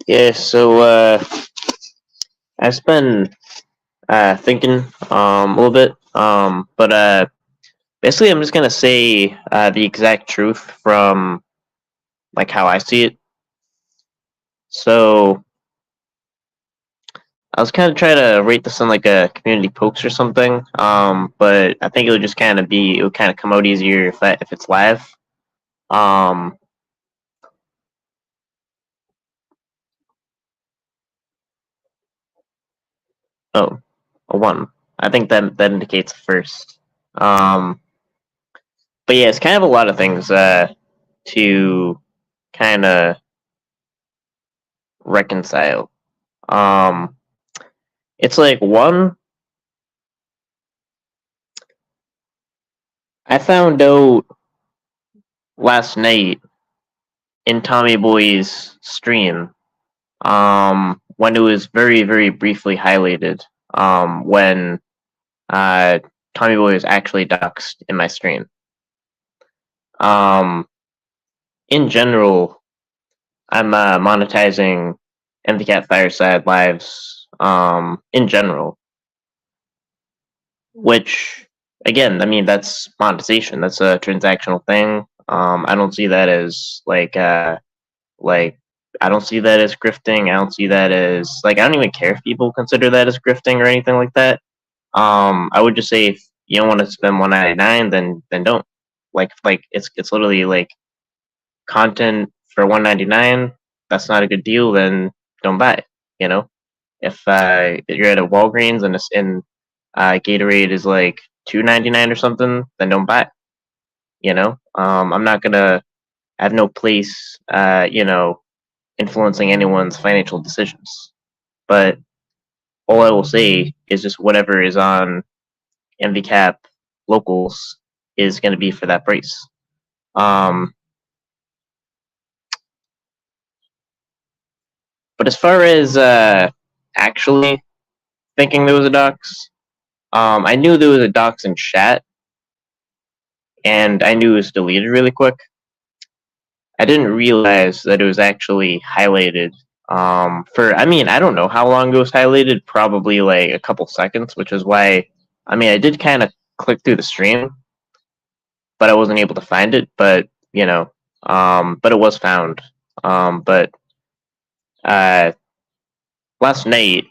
Yeah, so I've been thinking a little bit, but basically I'm just gonna say the exact truth from like how I see it. So I was kind of trying to rate this on like a community post or something, but I think it would kind of come out easier if it's live. Um, oh, a one. I think that indicates first. Um, but yeah, it's kind of a lot of things to kind of reconcile. Um, it's like one, I found out last night in Tommy Boy's stream, when it was very, very briefly highlighted, when uh, Tommy Boy was actually doxxed in my stream. Um, in general, I'm monetizing MVCat Fireside Lives, in general, which again, I mean that's monetization. That's a transactional thing. I don't see that as like I don't see that as grifting. I don't see that as like I don't even care if people consider that as grifting or anything like that. I would just say if you don't want to spend 199, then don't. Like it's literally like content for 199. That's not a good deal. Then don't buy it. You know, if you're at a Walgreens and Gatorade is like 2.99 or something, then don't buy it. You know, I'm not gonna have no place, influencing anyone's financial decisions. But all I will say is just whatever is on MVCap locals is going to be for that price. Um, but as far as actually thinking there was a docs, I knew there was a docs in chat, and I knew it was deleted really quick. I didn't realize that it was actually highlighted. I mean, I don't know how long it was highlighted, probably like a couple seconds, which is why, I mean, I did kind of click through the stream, but I wasn't able to find it. But but it was found. But uh, last night,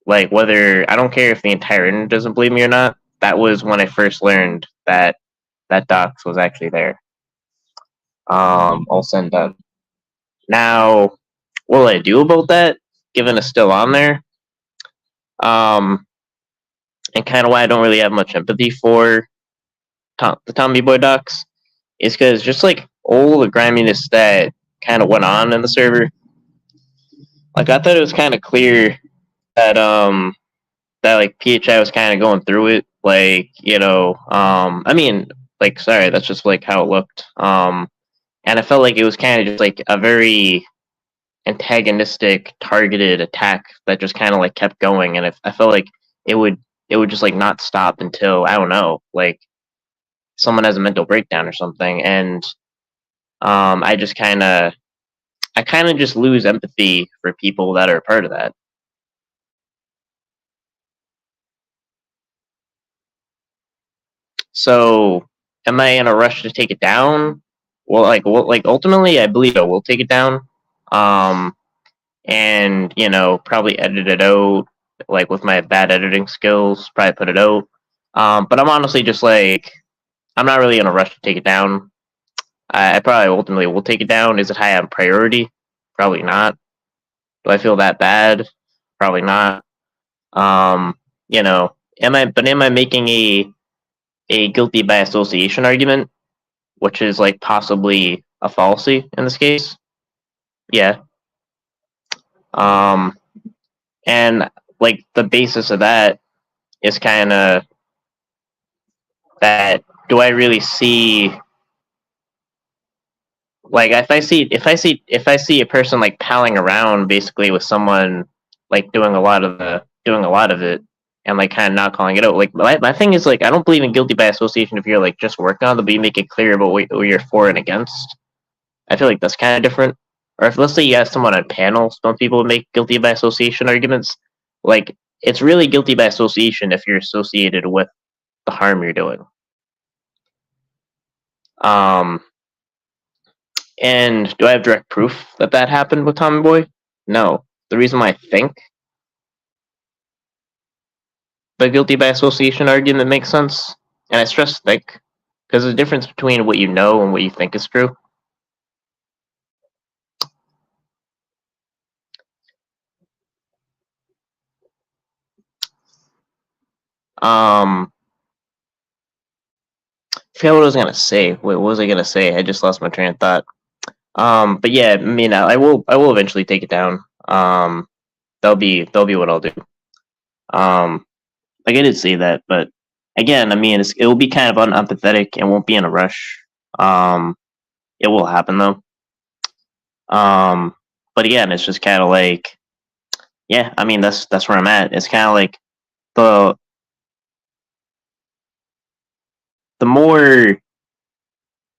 like whether I don't care if the entire internet doesn't believe me or not, that was when I first learned that that docs was actually there. All said and done. Now, what will I do about that? Given it's still on there, um, and kind of why I don't really have much empathy for the Tommy Boy docs is because just like all the griminess that kind of went on in the server, like I thought it was kind of clear that that like PHI was kind of going through it, like I mean, like sorry, that's just like how it looked, and I felt like it was kind of just like a very antagonistic, targeted attack that just kind of like kept going, and I felt like it would it would just like not stop until I don't know, like someone has a mental breakdown or something, and I just I kind of just lose empathy for people that are a part of that. So, am I in a rush to take it down? Well, ultimately, I believe I will take it down. Um, and probably edit it out, like with my bad editing skills, probably put it out. But I'm honestly just like, I'm not really in a rush to take it down. I probably ultimately will take it down. Is it high on priority? Probably not. Do I feel that bad? Probably not. Um, am I making a guilty by association argument, which is like possibly a fallacy in this case? Yeah. Um, and like the basis of that is kind of that do I really see like if I see a person like palling around basically with someone like doing a lot of it and like kind of not calling it out, like my thing is like I don't believe in guilty by association if you're like just working on it, but you make it clear about what you're for and against. I feel like that's kind of different. or if let's say you have someone on panel, some people make guilty by association arguments. Like it's really guilty by association if you're associated with the harm you're doing. Um, and do I have direct proof that that happened with Tommy Boy? No. The reason why I think the guilty by association argument makes sense, and I stress think, because there's a difference between what you know and what you think is true. I forgot what I was gonna say. Wait, what was I gonna say? I just lost my train of thought. But yeah, I mean, I will eventually take it down. That'll be what I'll do. Like I did say that, but again, I mean, it will be kind of unempathetic and won't be in a rush. It will happen though. But again, it's just kind of like, yeah, I mean, that's where I'm at. It's kind of like the the more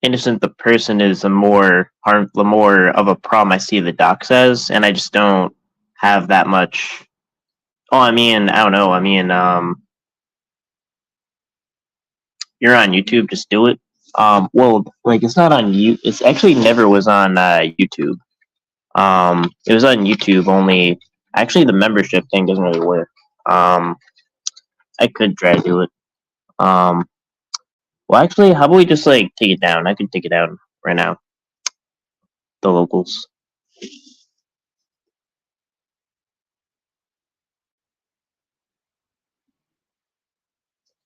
innocent the person is, the more of a problem I see the doc says, and I just don't have that much. Oh, I mean, I don't know. I mean, you're on YouTube, just do it. Well, like it's not on you. It's actually never was on YouTube. It was on YouTube only. Actually, the membership thing doesn't really work. Um, I could try to do it. Um, well, actually, how about we just like take it down? I can take it down right now. The locals.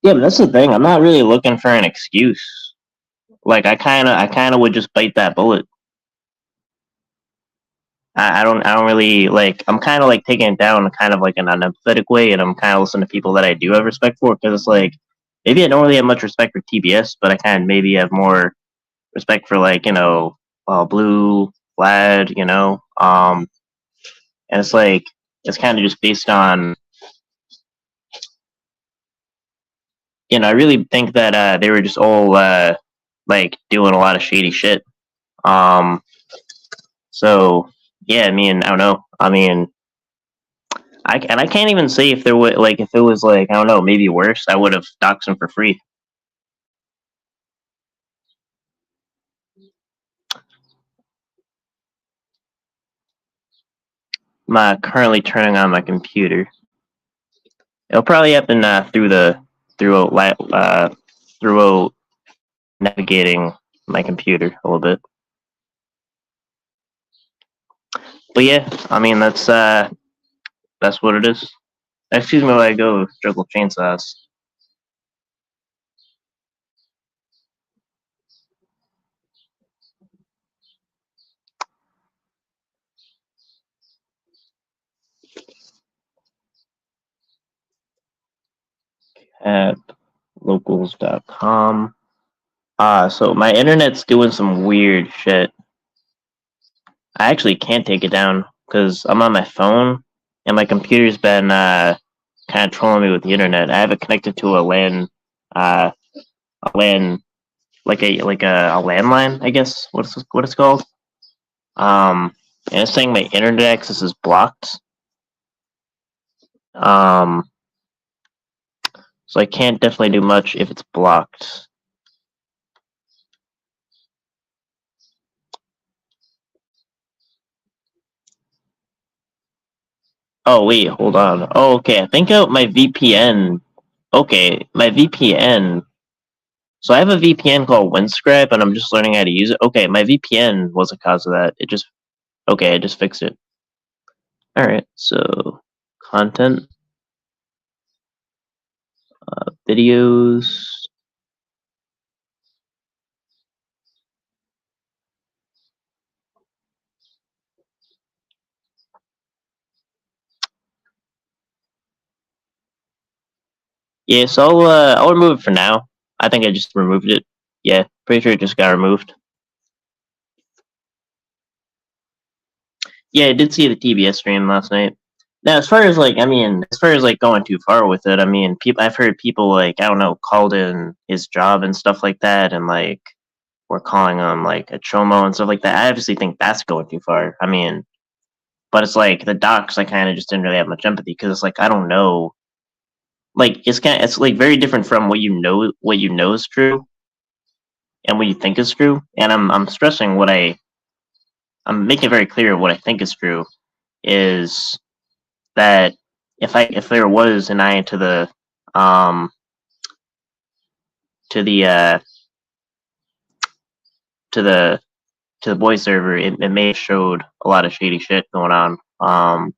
Yeah, but that's the thing. I'm not really looking for an excuse. Like I kind of would just bite that bullet. I don't really like. I'm kind of like taking it down, kind of like an unempathetic way, and I'm kind of listening to people that I do have respect for, because it's like maybe I don't really have much respect for TBS, but I kind of maybe have more respect for like Blue, Vlad, and it's like it's kind of just based on I really think that they were just all like doing a lot of shady shit. Um, so yeah, I mean, I don't know. I mean, I can't even say if there was like if it was like I don't know, maybe worse. I would have doxed him for free. I'm currently turning on my computer. It'll probably happen through through navigating my computer a little bit. But yeah, I mean that's what it is. Excuse me while I go juggle chainsaws. At locals.com. So my internet's doing some weird shit. I actually can't take it down because I'm on my phone and my computer's been kind of trolling me with the internet. I have it connected to uh, a LAN, like a landline, I guess. What it's called? And it's saying my internet access is blocked. Um, so I can't definitely do much if it's blocked. Oh wait, hold on. Oh, okay. I think my VPN. Okay, my VPN. So I have a VPN called Windscribe, and I'm just learning how to use it. Okay, my VPN was the cause of that. I just fixed it. All right, so content, videos. Yeah, so I'll remove it for now. I think I just removed it. Yeah, pretty sure it just got removed. Yeah, I did see the TBS stream last night. Now, as far as like, I mean, as far as like going too far with it, I mean, I've heard people like, I don't know, called in his job and stuff like that, and like, or calling him like a chomo and stuff like that. I obviously think that's going too far. I mean, but it's like the docs, I kind of just didn't really have much empathy because it's like I don't know, like it's like very different from what you know is true and what you think is true. And I'm stressing I'm making it very clear what I think is true is that if there was an eye um to the to the to the boy server, it may have showed a lot of shady shit going on.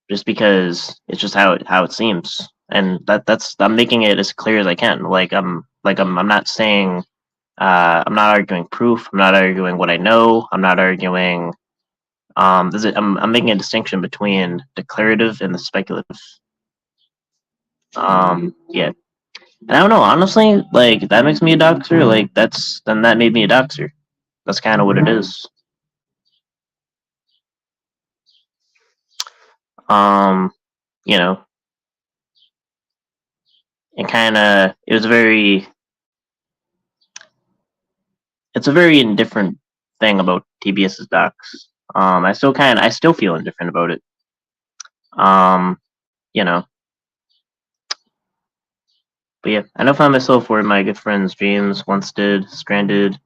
Just because it's just how it seems, and that's I'm making it as clear as I can. I'm not saying I'm not arguing proof. I'm not arguing what I know. I'm not arguing. I'm making a distinction between declarative and the speculative. Yeah, and I don't know. Honestly, like that makes me a doxer. Like that made me a doxer. That's kind of what it is. Um, you know, it was very it's a very indifferent thing about TBS's docs. I still feel indifferent about it. Um, you know, but yeah, I know for myself where my good friends James once did stranded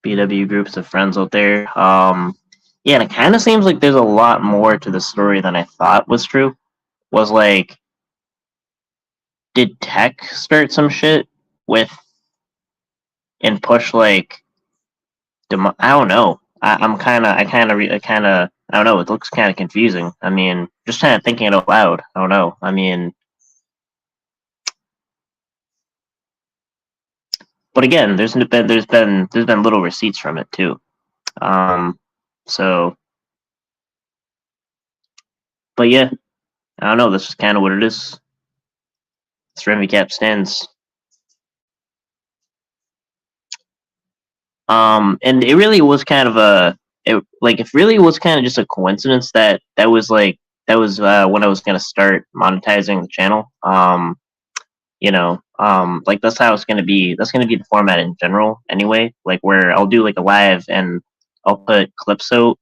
BW groups of friends out there. Yeah, and it kind of seems like there's a lot more to the story than I thought was true. Was like, did Tech start some shit with and push like I don't know. I don't know. It looks kind of confusing. I mean, just kind of thinking it out loud. I don't know. I mean, but again, there's been little receipts from it too. Um, so, but yeah, I don't know. This is kind of what it is. This Cap stands. And it really was kind of it really was kind of just a coincidence that was when I was gonna start monetizing the channel. Like that's gonna be the format in general anyway, like where I'll do like a live and I'll put clips out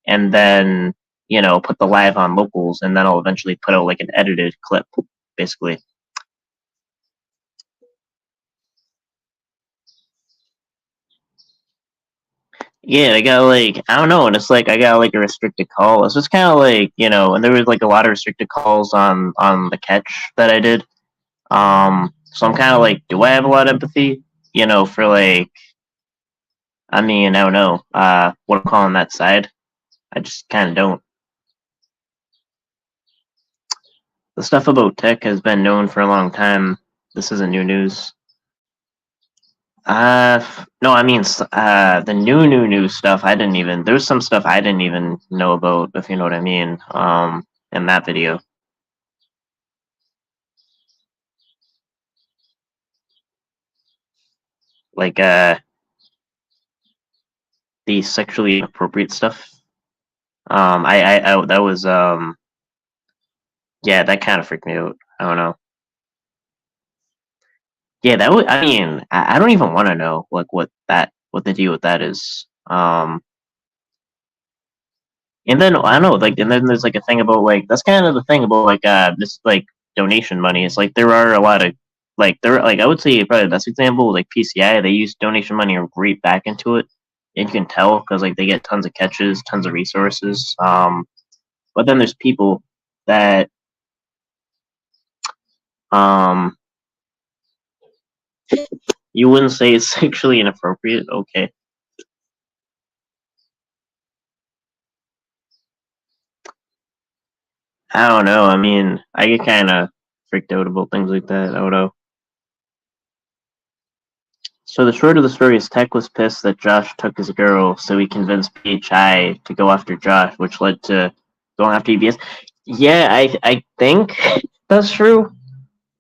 and then put the live on locals and then I'll eventually put out like an edited clip basically. Yeah, I got like I don't know, and it's like I got like a restricted call. It's just kind of like and there was like a lot of restricted calls on the catch that I did. So I'm kind of like, do I have a lot of empathy? For like, I mean, I don't know, what I'm calling that side. I just kind of don't. The stuff about tech has been known for a long time. This isn't new news. No, I mean, the new stuff. There's some stuff I didn't even know about, if you know what I mean. In that video, like the sexually inappropriate stuff. That was yeah, that kind of freaked me out. I don't know. Yeah, that would. I mean, I don't even want to know like what the deal with that is. And then I don't know, like, and then there's like a thing about like that's kind of the thing about like this like donation money. It's like there are a lot of I would say probably the best example like PCI. They use donation money right back into it, and you can tell because like they get tons of catches, tons of resources. But then there's people that um you wouldn't say it's sexually inappropriate. Okay, I don't know. I mean, I get kind of freaked out about things like that. I don't know. So the short of the story is Tech was pissed that Josh took his girl, so he convinced PHI to go after Josh, which led to going after EBS. Yeah, I think that's true,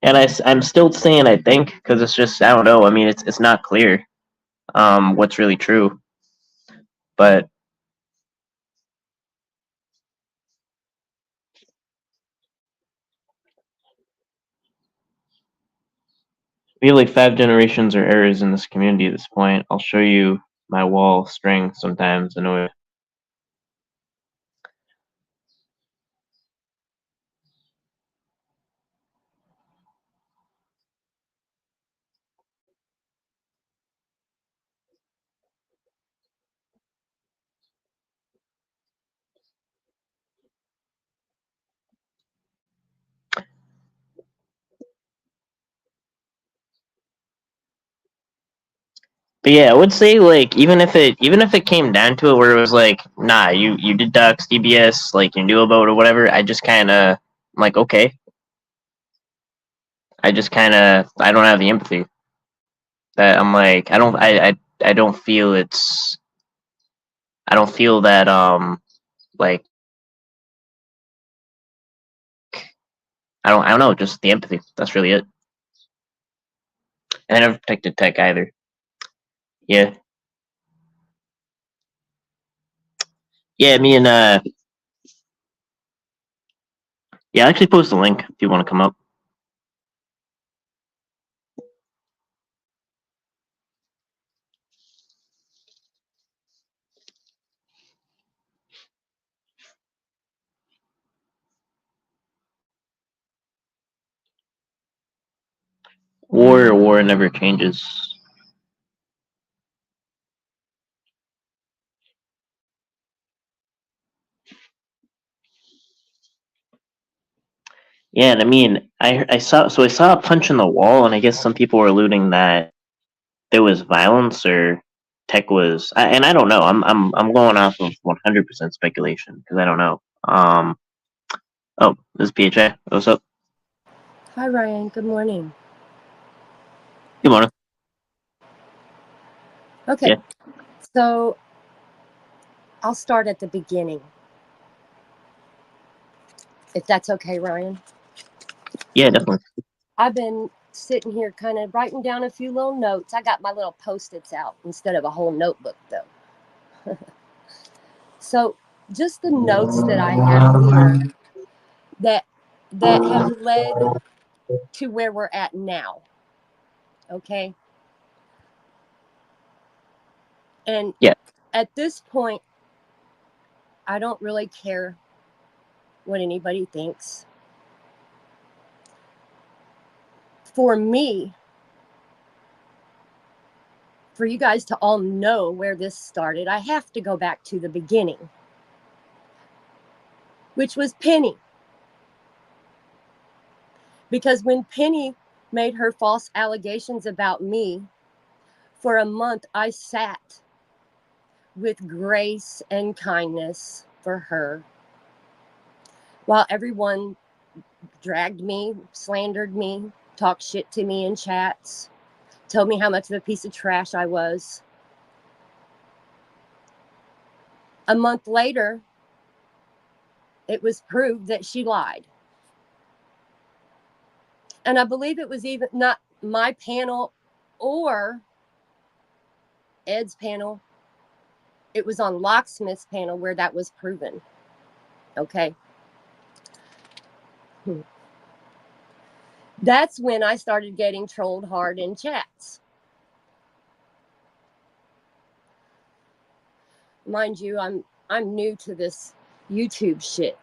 and I'm still saying I think because it's just I don't know. I mean, it's not clear what's really true, but We have like 5 generations or eras in this community at this point. I'll show you my wall string sometimes. I know. But yeah, I would say like even if it came down to it where it was like, nah, you did docs DBS, like you knew about it or whatever, I just kinda like, okay. I don't have the empathy. That I'm like I don't feel I don't feel that like I don't know, just the empathy. That's really it. And I never protected tech either. Yeah. Yeah, me and yeah, I'll actually post a link if you want to come up. War never changes. Yeah, and I mean, I saw a punch in the wall, and I guess some people were alluding that there was violence or tech was, and I don't know. I'm going off of 100% speculation because I don't know. Oh, this is PHA. What's up? Hi, Ryan. Good morning. Good morning. Okay, Yeah, so I'll start at the beginning, if that's okay, Ryan. yeah, definitely. I've been sitting here kind of writing down a few little notes. I got my little post-its out instead of a whole notebook, though. So just the notes that I have here that have led to where we're at now. Okay, and Yeah, at this point, I don't really care what anybody thinks. For me, for you guys to all know where this started, I have to go back to the beginning, which was Penny. Because when Penny made her false allegations about me, for a month I sat with grace and kindness for her while everyone dragged me, slandered me, talked shit to me in chats, told me how much of a piece of trash I was. A month later, it was proved that she lied. And I believe it was even not my panel or Ed's panel. It was on Locksmith's panel where that was proven. Okay. That's when I started getting trolled hard in chats. Mind you, I'm new to this YouTube shit.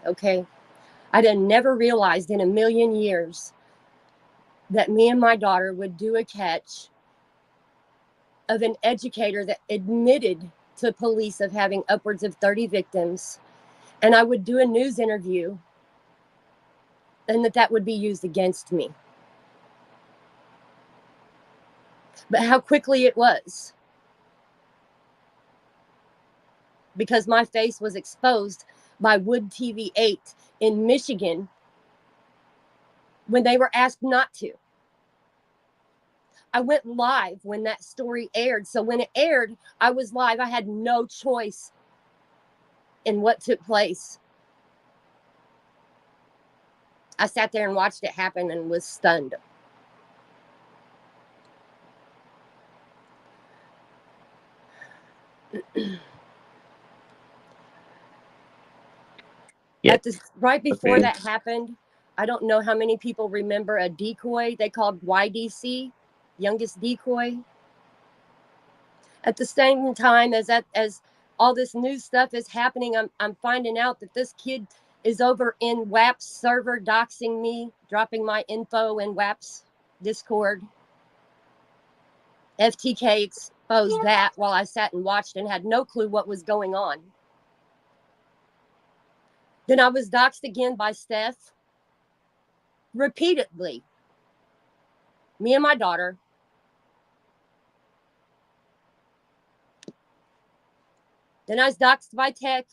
Okay. I'd have never realized in a million years that me and my daughter would do a catch of an educator that admitted to police of having upwards of 30 victims, and I would do a news interview, and that would be used against me. But how quickly it was, because my face was exposed by Wood TV 8 in Michigan when they were asked not to. I went live when that story aired. So when it aired, I was live. I had no choice in what took place. I sat there and watched it happen and was stunned. yeah. Right before Okay. that happened, I don't know how many people remember a decoy they called YDC, youngest decoy. At the same time as all this new stuff is happening, I'm finding out that this kid is over in WAP's server doxing me, dropping my info in WAP's Discord. FTK exposed that while I sat and watched and had no clue what was going on. Then I was doxed again by Steph repeatedly. Me and my daughter. Then I was doxed by Tech.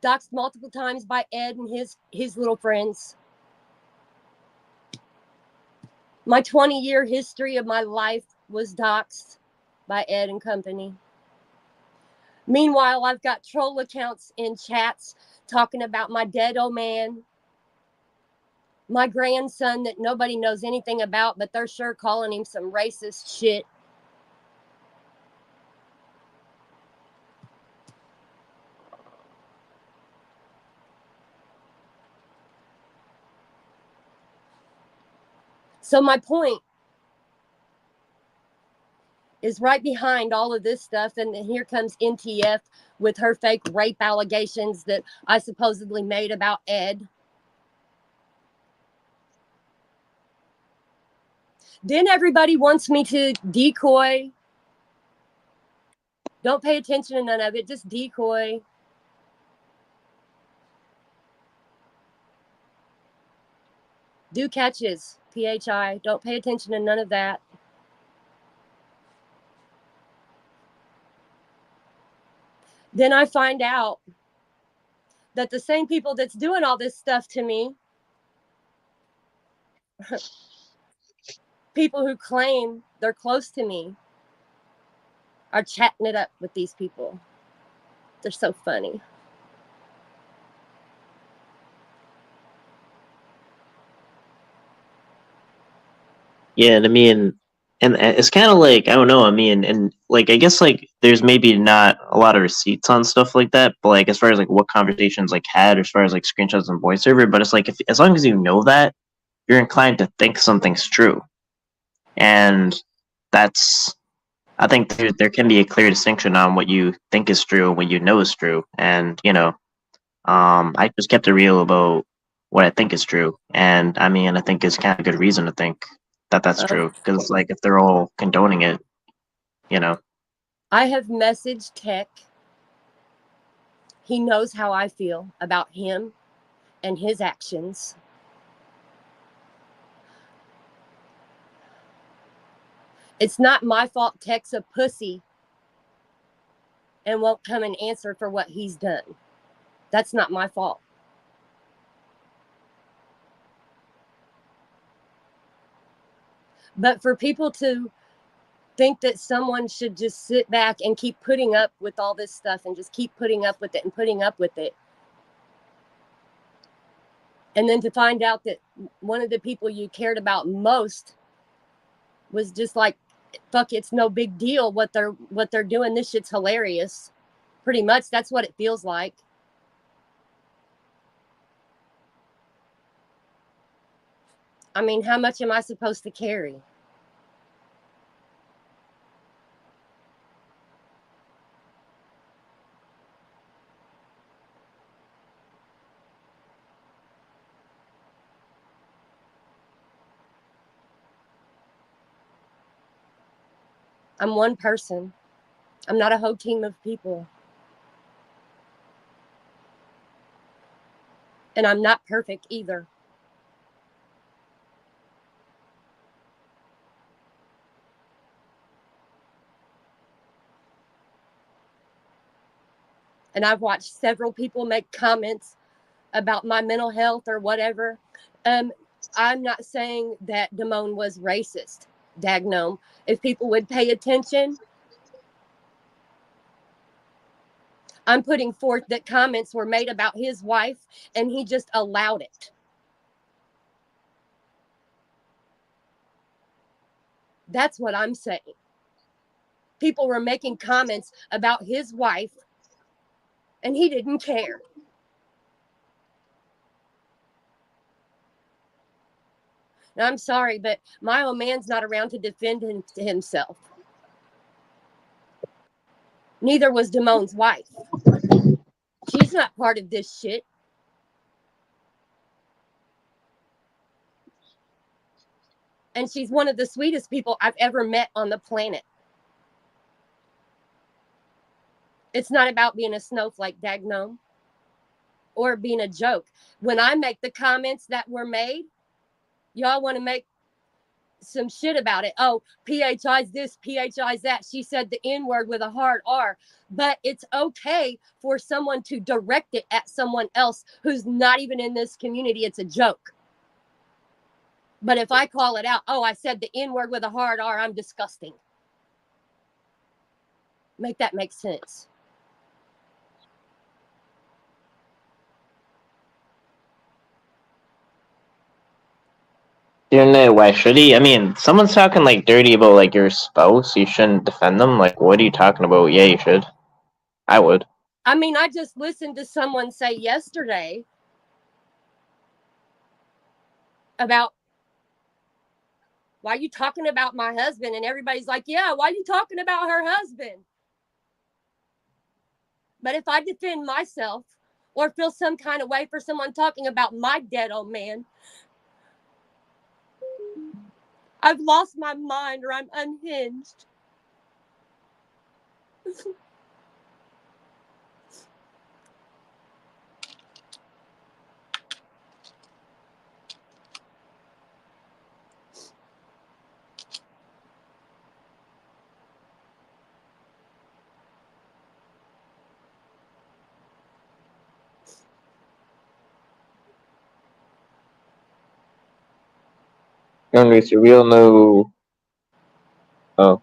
Doxed multiple times by Ed and his little friends. My 20-year history of my life was doxed by Ed and company. Meanwhile, I've got troll accounts in chats talking about my dead old man, my grandson that nobody knows anything about, but they're sure calling him some racist shit. So my point is right behind all of this stuff, and then here comes NTF with her fake rape allegations that I supposedly made about Ed. Then everybody wants me to decoy. Don't pay attention to none of it, just decoy. Do catches, PHI. Don't pay attention to none of that. Then I find out that the same people that's doing all this stuff to me, people who claim they're close to me, are chatting it up with these people. They're so funny. Yeah, and I mean, and it's kind of like I don't know. I mean, and like I guess like there's maybe not a lot of receipts on stuff like that, but like as far as like what conversations like had, as far as like screenshots and voice server, but it's like if as long as you know that, you're inclined to think something's true, and that's I think there can be a clear distinction on what you think is true and what you know is true, and I just kept it real about what I think is true, and I mean, I think it's kind of good reason to think that that's true because, like, if they're all condoning it, you know. I have messaged Tech. He knows how I feel about him and his actions. It's not my fault Tech's a pussy and won't come and answer for what he's done. That's not my fault. But for people to think that someone should just sit back and keep putting up with all this stuff and just keep putting up with it and putting up with it. And then to find out that one of the people you cared about most was just like, fuck, it's no big deal what they're doing. This shit's hilarious. Pretty much that's what it feels like. I mean, how much am I supposed to carry? I'm one person. I'm not a whole team of people. And I'm not perfect either. And I've watched several people make comments about my mental health or whatever. I'm not saying that Damone was racist, dagnome. If people would pay attention, I'm putting forth that comments were made about his wife and he just allowed it. That's what I'm saying. People were making comments about his wife and he didn't care. And I'm sorry, but my old man's not around to defend himself. Neither was Damone's wife. She's not part of this shit. And she's one of the sweetest people I've ever met on the planet. It's not about being a snowflake, dagnome, or being a joke. When I make the comments that were made, y'all want to make some shit about it. Oh, PHI's this, PHI's that. She said the N word with a hard R. But it's okay for someone to direct it at someone else who's not even in this community. It's a joke. But if I call it out, oh, I said the N word with a hard R, I'm disgusting. Make that make sense. Why should he? I mean, someone's talking like dirty about like your spouse. You shouldn't defend them. Like, what are you talking about? Yeah, you should. I would. I mean, I just listened to someone say yesterday about, why are you talking about my husband? And everybody's like, yeah, why are you talking about her husband? But if I defend myself or feel some kind of way for someone talking about my dead old man, I've lost my mind or I'm unhinged. Youngest, we all know. Oh.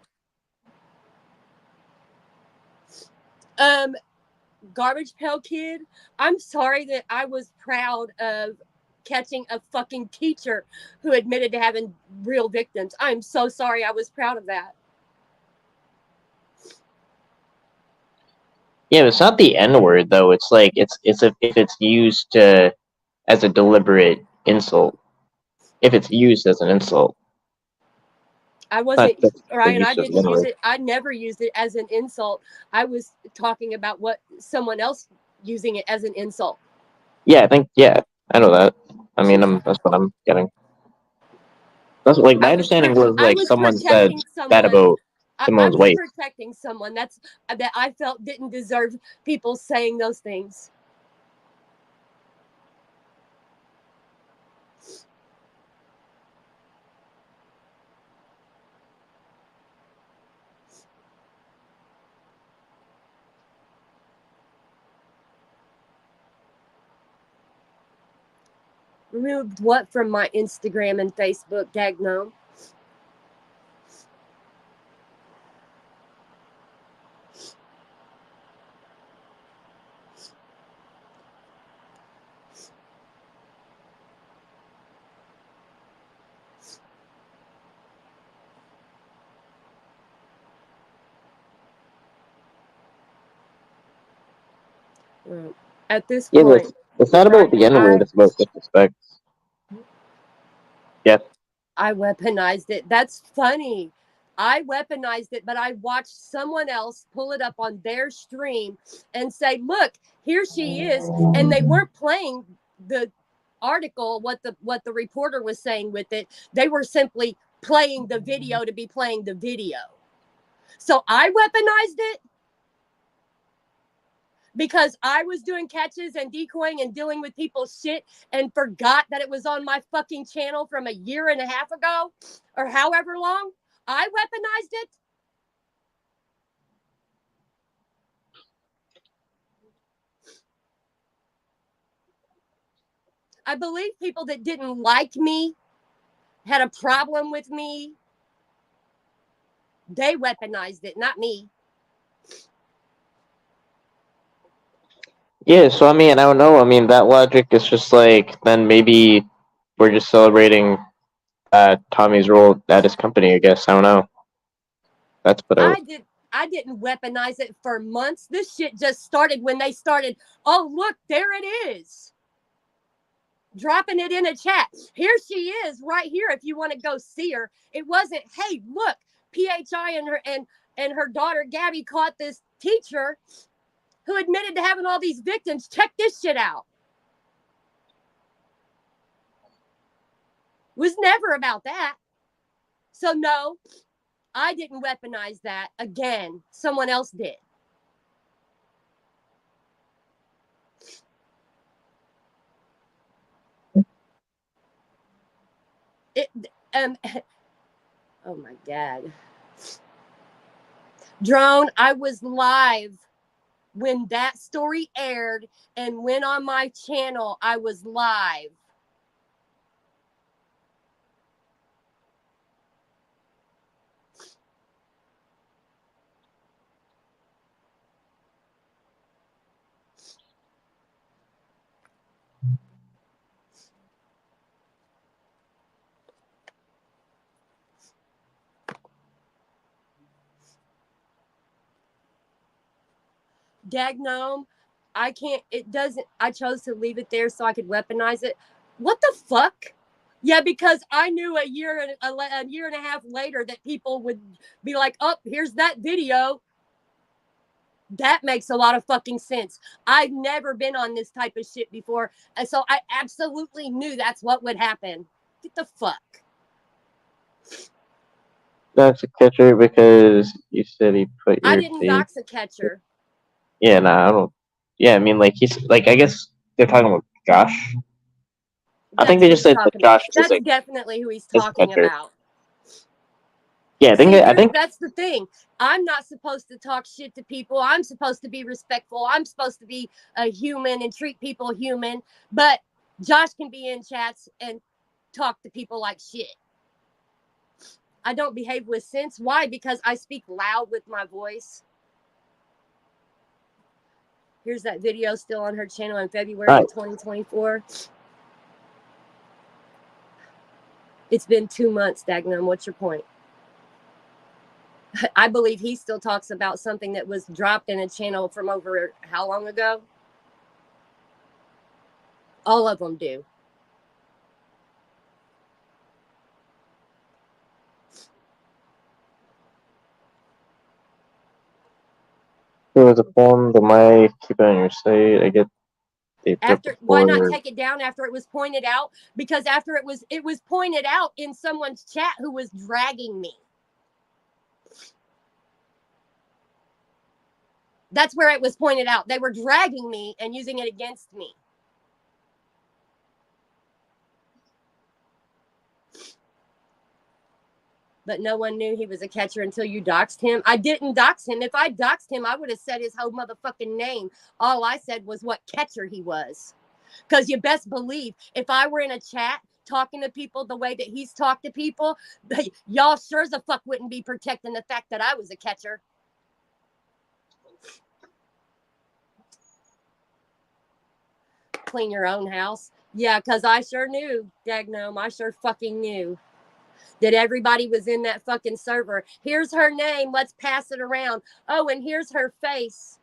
Garbage Pail Kid, I'm sorry that I was proud of catching a fucking teacher who admitted to having real victims. I'm so sorry. I was proud of that. Yeah, it's not the N word though. It's like if it's used as a deliberate insult. If it's used as an insult. I wasn't, Ryan, I use of didn't use N-word. it. I never used it as an insult. I was talking about what someone else using it as an insult. Yeah, I know that. I mean, that's what I'm getting. That's like my understanding was I like was someone said protecting that someone. about I Simone's was wife. protecting someone that I felt didn't deserve people saying those things. Removed what from my Instagram and Facebook, dagnome? At this point, it's not about the N word. It's about disrespect. Yeah. I weaponized it. That's funny. I weaponized it, but I watched someone else pull it up on their stream and say, "Look, here she is," and they weren't playing the article what the reporter was saying with it. They were simply playing the video to be playing the video. So I weaponized it because I was doing catches and decoying and dealing with people's shit and forgot that it was on my fucking channel from a year and a half ago or however long. I weaponized it. I believe people that didn't like me, had a problem with me, they weaponized it, not me. Yeah, so I mean, I don't know. I mean, that logic is just like then maybe we're just celebrating Tommy's role at his company. I guess I don't know. That's what I didn't weaponize it for months. This shit just started when they started. Oh, look, there it is. dropping it in a chat. Here she is right here if you want to go see her. It wasn't, hey, look, PHI and her daughter Gabby caught this teacher who admitted to having all these victims. Check this shit out. Was never about that. So no, I didn't weaponize that. Again, someone else did. It oh my God. Drone, I was live when that story aired and went on my channel. I was live. Dagnome, I can't, it doesn't, I chose to leave it there so I could weaponize it. What the fuck? Yeah, because I knew a year and a half later that people would be like, oh, here's that video. That makes a lot of fucking sense. I've never been on this type of shit before. And so I absolutely knew that's what would happen. Get the fuck. That's a catcher because you said he put your I didn't name. dox a catcher. Yeah, nah, I don't. Yeah, I mean, like he's like I guess they're talking about Josh. I think they just said that Josh is That's like definitely who he's is a talking catcher. about. Yeah, I think That's the thing. I'm not supposed to talk shit to people. I'm supposed to be respectful. I'm supposed to be a human and treat people human. But Josh can be in chats and talk to people like shit. I don't behave with sense. Why? Because I speak loud with my voice. Here's that video still on her channel in February of 2024. It's been 2 months, Dagnum. What's your point? I believe he still talks about something that was dropped in a channel from over how long ago? All of them do. there was a poem that might keep it on your site. I get Why not take it down after it was pointed out? Because after it was pointed out in someone's chat who was dragging me. That's where it was pointed out. They were dragging me and using it against me. But no one knew he was a catcher until you doxed him. I didn't dox him. If I doxed him, I would have said his whole motherfucking name. All I said was what catcher he was. Because you best believe if I were in a chat talking to people the way that he's talked to people, y'all sure as a fuck wouldn't be protecting the fact that I was a catcher. Clean your own house. Yeah, because I sure knew, Dagnome. I sure fucking knew that everybody was in that fucking server. Here's her name. Let's pass it around. Oh, and here's her face.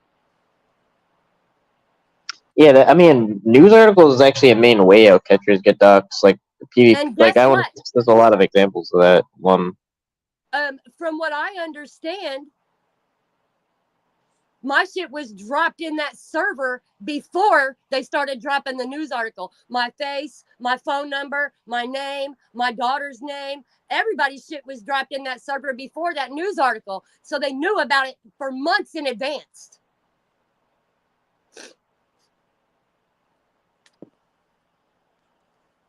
Yeah, I mean, news articles is actually a main way how catchers get doxxed. Like And guess what? There's a lot of examples of that one. From what I understand, my shit was dropped in that server before they started dropping the news article. My face, my phone number, my name, my daughter's name, everybody's shit was dropped in that server before that news article. So they knew about it for months in advance.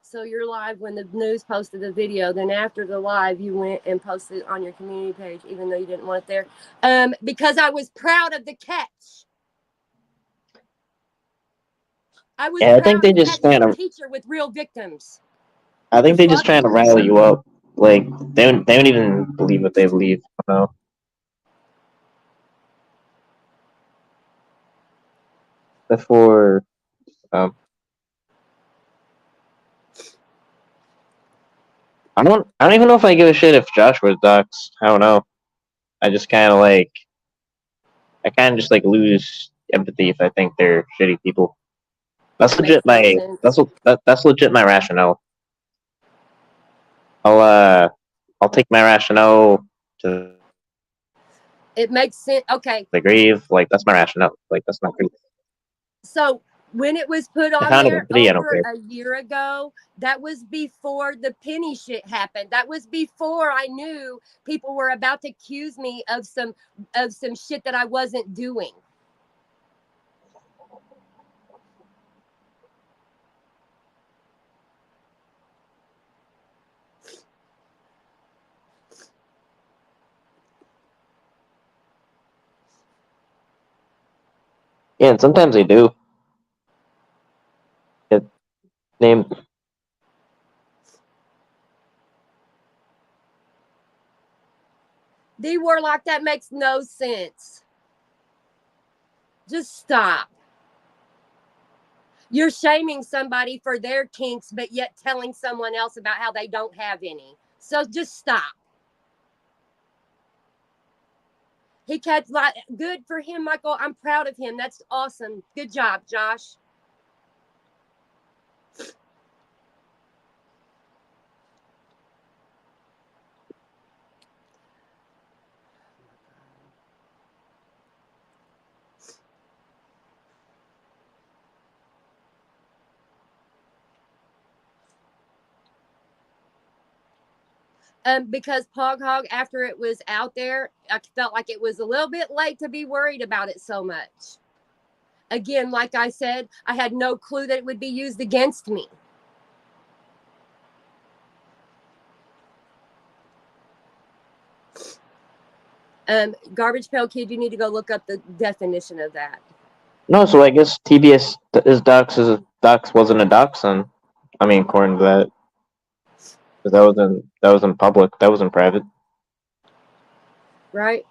So you're live when the news posted the video. Then after the live, you went and posted it on your community page, even though you didn't want it there. Because I was proud of the catch. I was proud I think they of just catching a teacher with real victims. I think they just trying to rile you up. Like they don't even believe what they believe. No. Before, I don't even know if I give a shit if Josh was doxxed. I don't know. I just kind of just like lose empathy if I think they're shitty people. That's That legit. makes no sense. That's legit my rationale. I'll take my rationale to It makes sense. Okay, the grave. Like that's my rationale. Like that's not crazy. so when it was put If on I don't there empathy, I don't over care. a year ago, that was before the penny shit happened. That was before I knew people were about to accuse me of some shit that I wasn't doing. Yeah, and sometimes they do. It named D Warlock, that makes no sense. Just stop. You're shaming somebody for their kinks, but yet telling someone else about how they don't have any. So just stop. He catch like good for him, Michael. I'm proud of him. That's awesome. Good job, Josh. Because Pog Hog, after it was out there, I felt like it was a little bit late to be worried about it so much. Again, like I said, I had no clue that it would be used against me. Garbage Pail Kid, you need to go look up the definition of that. no. So I guess TBS is docs wasn't a dachshund. I mean, according to that, because that was in public. That was in private. Right?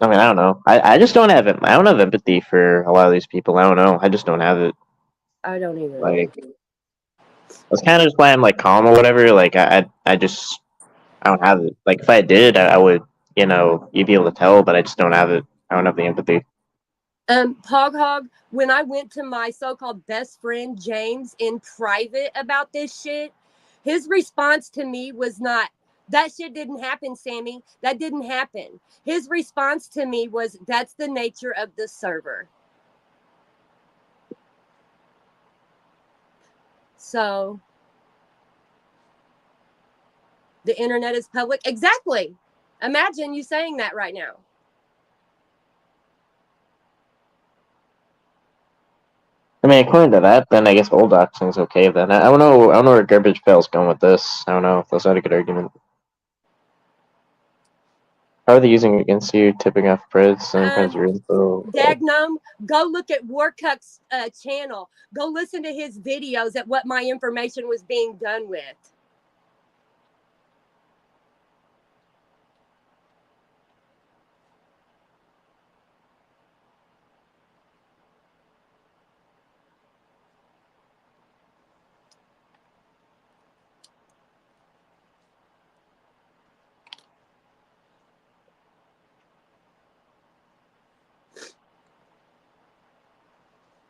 I mean, I don't know. I just don't have it. I don't have empathy for a lot of these people. I don't know. I just don't have it. I don't either. Like that's kind of just why I'm like calm or whatever. Like I just I don't have it. Like if I did, I would. You know, you'd be able to tell, but I just don't have it. I don't have the empathy. Pog Hog, when I went to my so-called best friend James in private about this shit, his response to me was not, that shit didn't happen, Sammy. That didn't happen. His response to me was, that's the nature of the server. So the internet is public. Exactly. Imagine you saying that right now. I mean, according to that, then I guess old doxing's okay. Then I don't know. I don't know where Garbage Pail's going with this. I don't know if that's not a good argument. How are they using it against you, tipping off Preds and friends your info? Dagnum, go look at Warcuck's channel. Go listen to his videos at what my information was being done with.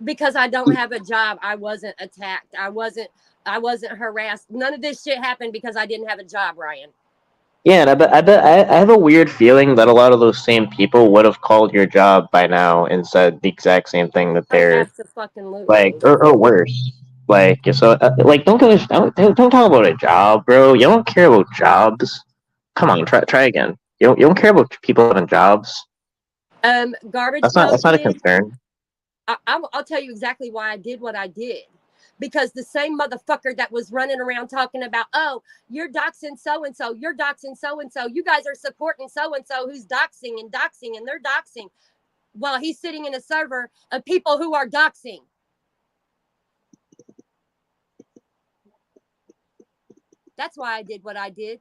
Because I don't have a job, I wasn't attacked. I wasn't harassed. None of this shit happened because I didn't have a job, Ryan. Yeah, and I have a weird feeling that a lot of those same people would have called your job by now and said the exact same thing that Oh, they're like, absolutely. or worse. Like so, like don't talk about a job, bro. You don't care about jobs. Come on, try again. You don't care about people having jobs. Garbage Pail That's not a Kid, concern. I'll tell you exactly why I did what I did. Because the same motherfucker that was running around talking about, oh, you're doxing so and so, you're doxing so and so, you guys are supporting so and so who's doxing and they're doxing. While he's sitting in a server of people who are doxing. That's why I did what I did.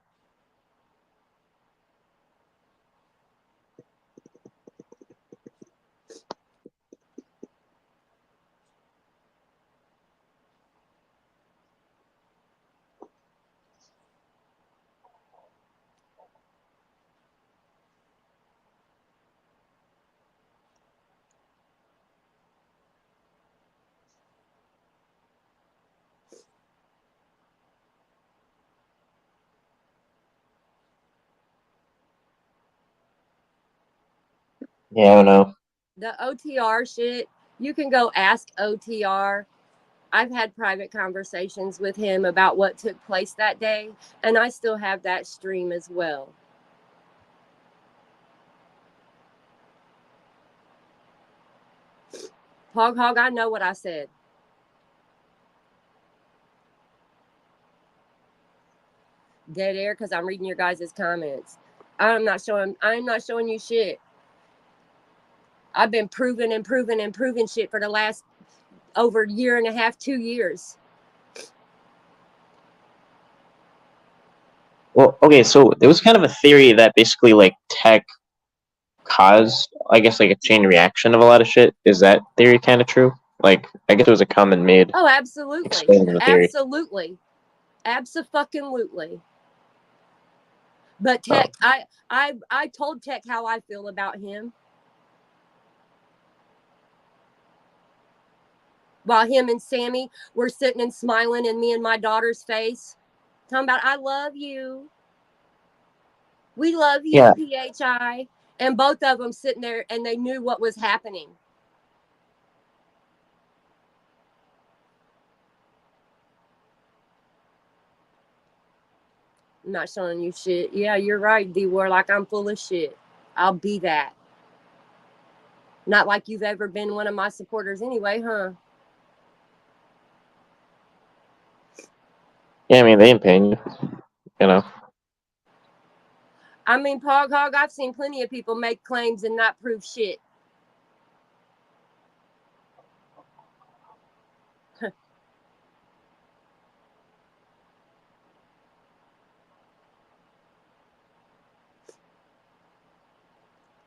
Yeah, I don't know. The OTR shit, you can go ask OTR. I've had private conversations with him about what took place that day, and I still have that stream as well. Hog Hog, I know what I said. Dead air because I'm reading your guys' comments. I'm not showing you shit. I've been proving and proving and proving shit for the last over a year and a half, 2 years. Well, okay, so there was kind of a theory that basically like tech caused, I guess, like a chain reaction of a lot of shit. Is that theory kind of true? Like, I guess it was a comment made Oh, absolutely. explaining the theory. Absolutely. Abso-fucking-lutely. But Oh. Tech, I told Tech how I feel about him. While him and Sammy were sitting and smiling in me and my daughter's face, talking about, I love you. We love you, Yeah, PHI. And both of them sitting there and they knew what was happening. I'm not showing you shit. Yeah, you're right, D Warlock. I'm full of shit. I'll be that. Not like you've ever been one of my supporters anyway, huh? yeah. I mean, they ain't paying you, you know. I mean, Pog Hog, I've seen plenty of people make claims and not prove shit.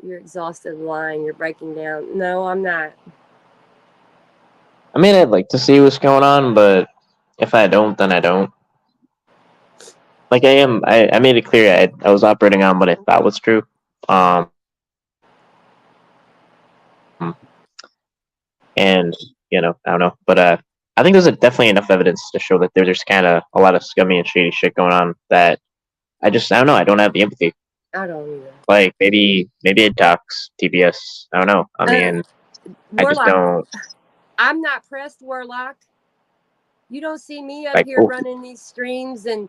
You're exhausted, lying. You're breaking down. No, I'm not. I mean, I'd like to see what's going on, but if I don't, then I don't. Like, I am. I made it clear I was operating on what I thought was true. And I don't know, but I think there's definitely enough evidence to show that there's kind of a lot of scummy and shady shit going on that I don't know. I don't have the empathy. I don't either. Like maybe it talks TBS. I don't know. I mean, I just Warlock, don't I'm not pressed, Warlock. You don't see me up like. here Oh, running these streams and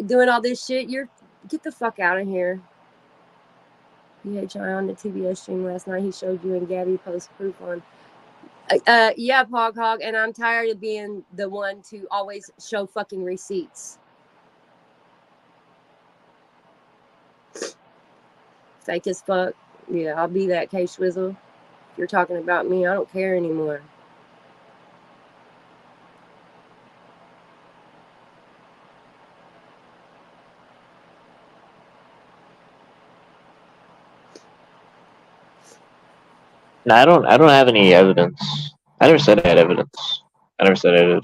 doing all this shit. Get the fuck out of here. PHI on the TBS stream last night. He showed you and Gabby post proof on. Yeah, Pog Hog, and I'm tired of being the one to always show fucking receipts. Fake as fuck. Yeah, I'll be that K-Schwizzle. If you're talking about me, I don't care anymore. no, I don't. I don't have any evidence. I never said I had evidence. I never said I did.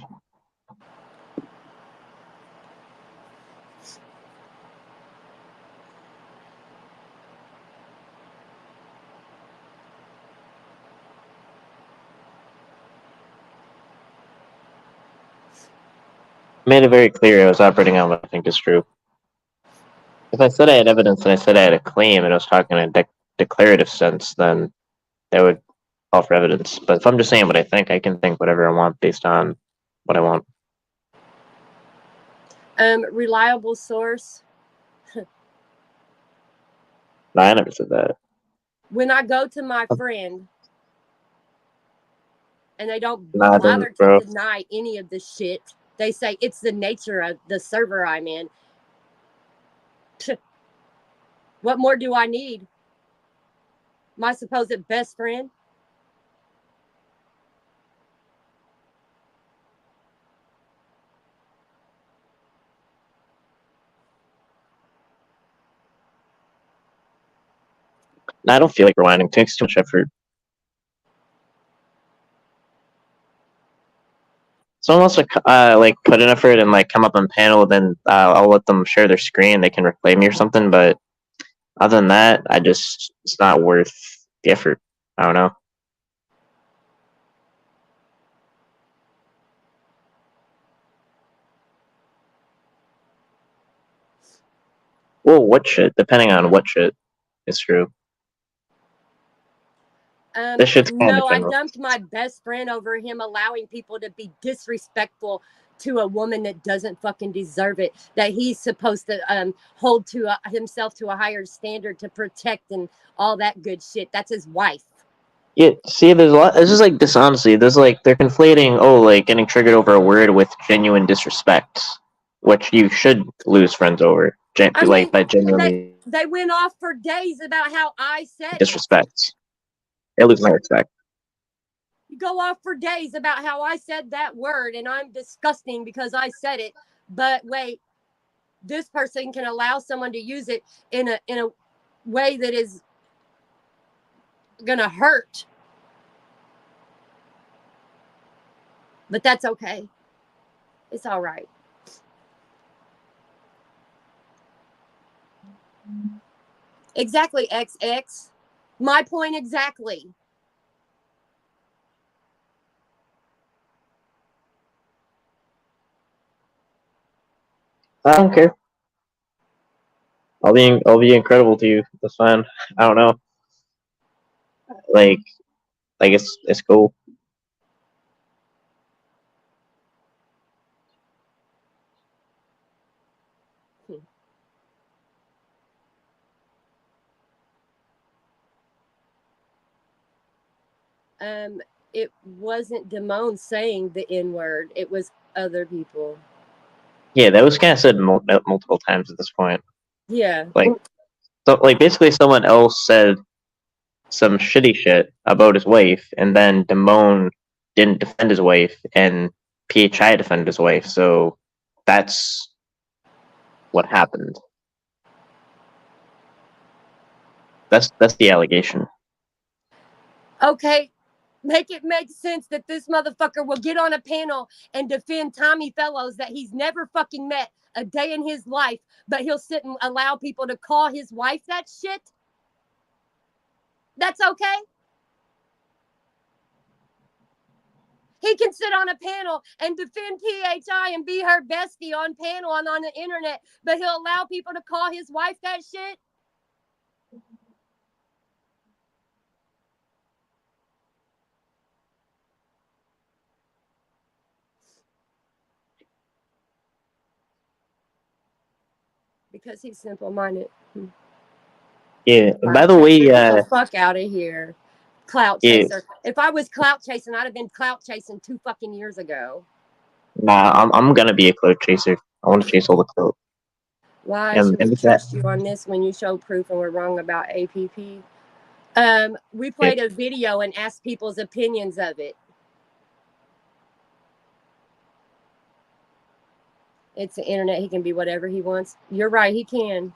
I made it very clear I was operating on what I think is true. If I said I had evidence and I said I had a claim and I was talking in a declarative sense, then that would call for evidence. But if I'm just saying what I think, I can think whatever I want based on what I want. Reliable source. No, I never said that. When I go to my friend and they don't No, I bother didn't, to bro. deny any of the shit, they say it's the nature of the server I'm in. What more do I need? My supposed best friend? No, I don't feel like rewinding. It takes too much effort. Someone wants to like put in effort and like come up on panel, then I'll let them share their screen. They can replay me or something. But other than that, it's not worth the effort. I don't know. Well, what shit? Depending on what shit is true. This shit's kind of No, I general. dumped my best friend over him allowing people to be disrespectful to a woman that doesn't fucking deserve it. That he's supposed to hold to himself to a higher standard to protect and all that good shit. That's his wife. Yeah, see, there's a lot. It's just like dishonesty. There's like they're conflating, like getting triggered over a word with genuine disrespect, which you should lose friends over. I Like mean, by genuinely they went off for days about how I said it. disrespect, they lose my respect. You go off for days about how I said that word and I'm disgusting because I said it. But wait, this person can allow someone to use it in a way that is gonna hurt. But that's okay. It's all right. Exactly, XX. My point exactly. I don't care. I'll be incredible to you. That's fine. I don't know. Like it's cool. Um, it wasn't Damone saying the N word. It was other people. Yeah, that was kind of said multiple times at this point. Yeah. Like so, like basically someone else said some shitty shit about his wife, and then Damone didn't defend his wife, and PHI defended his wife. So that's what happened. That's the allegation. Okay. Make it make sense that this motherfucker will get on a panel and defend Tommy Fellows that he's never fucking met a day in his life, but he'll sit and allow people to call his wife that shit. That's okay. He can sit on a panel and defend PHI and be her bestie on panel and on the internet, but he'll allow people to call his wife that shit. Because he's simple-minded. Yeah. And by Clout the way, chaser, get the fuck out of here. Clout yeah, chaser. If I was clout chasing, I'd have been clout chasing 2 fucking years ago. nah, I'm gonna be a clout chaser. I want to chase all the clout. Why should we With that, trust you on this when you show proof and we're wrong about APP? We yeah, played a video and asked people's opinions of it. It's the internet. He can be whatever he wants. You're right. He can.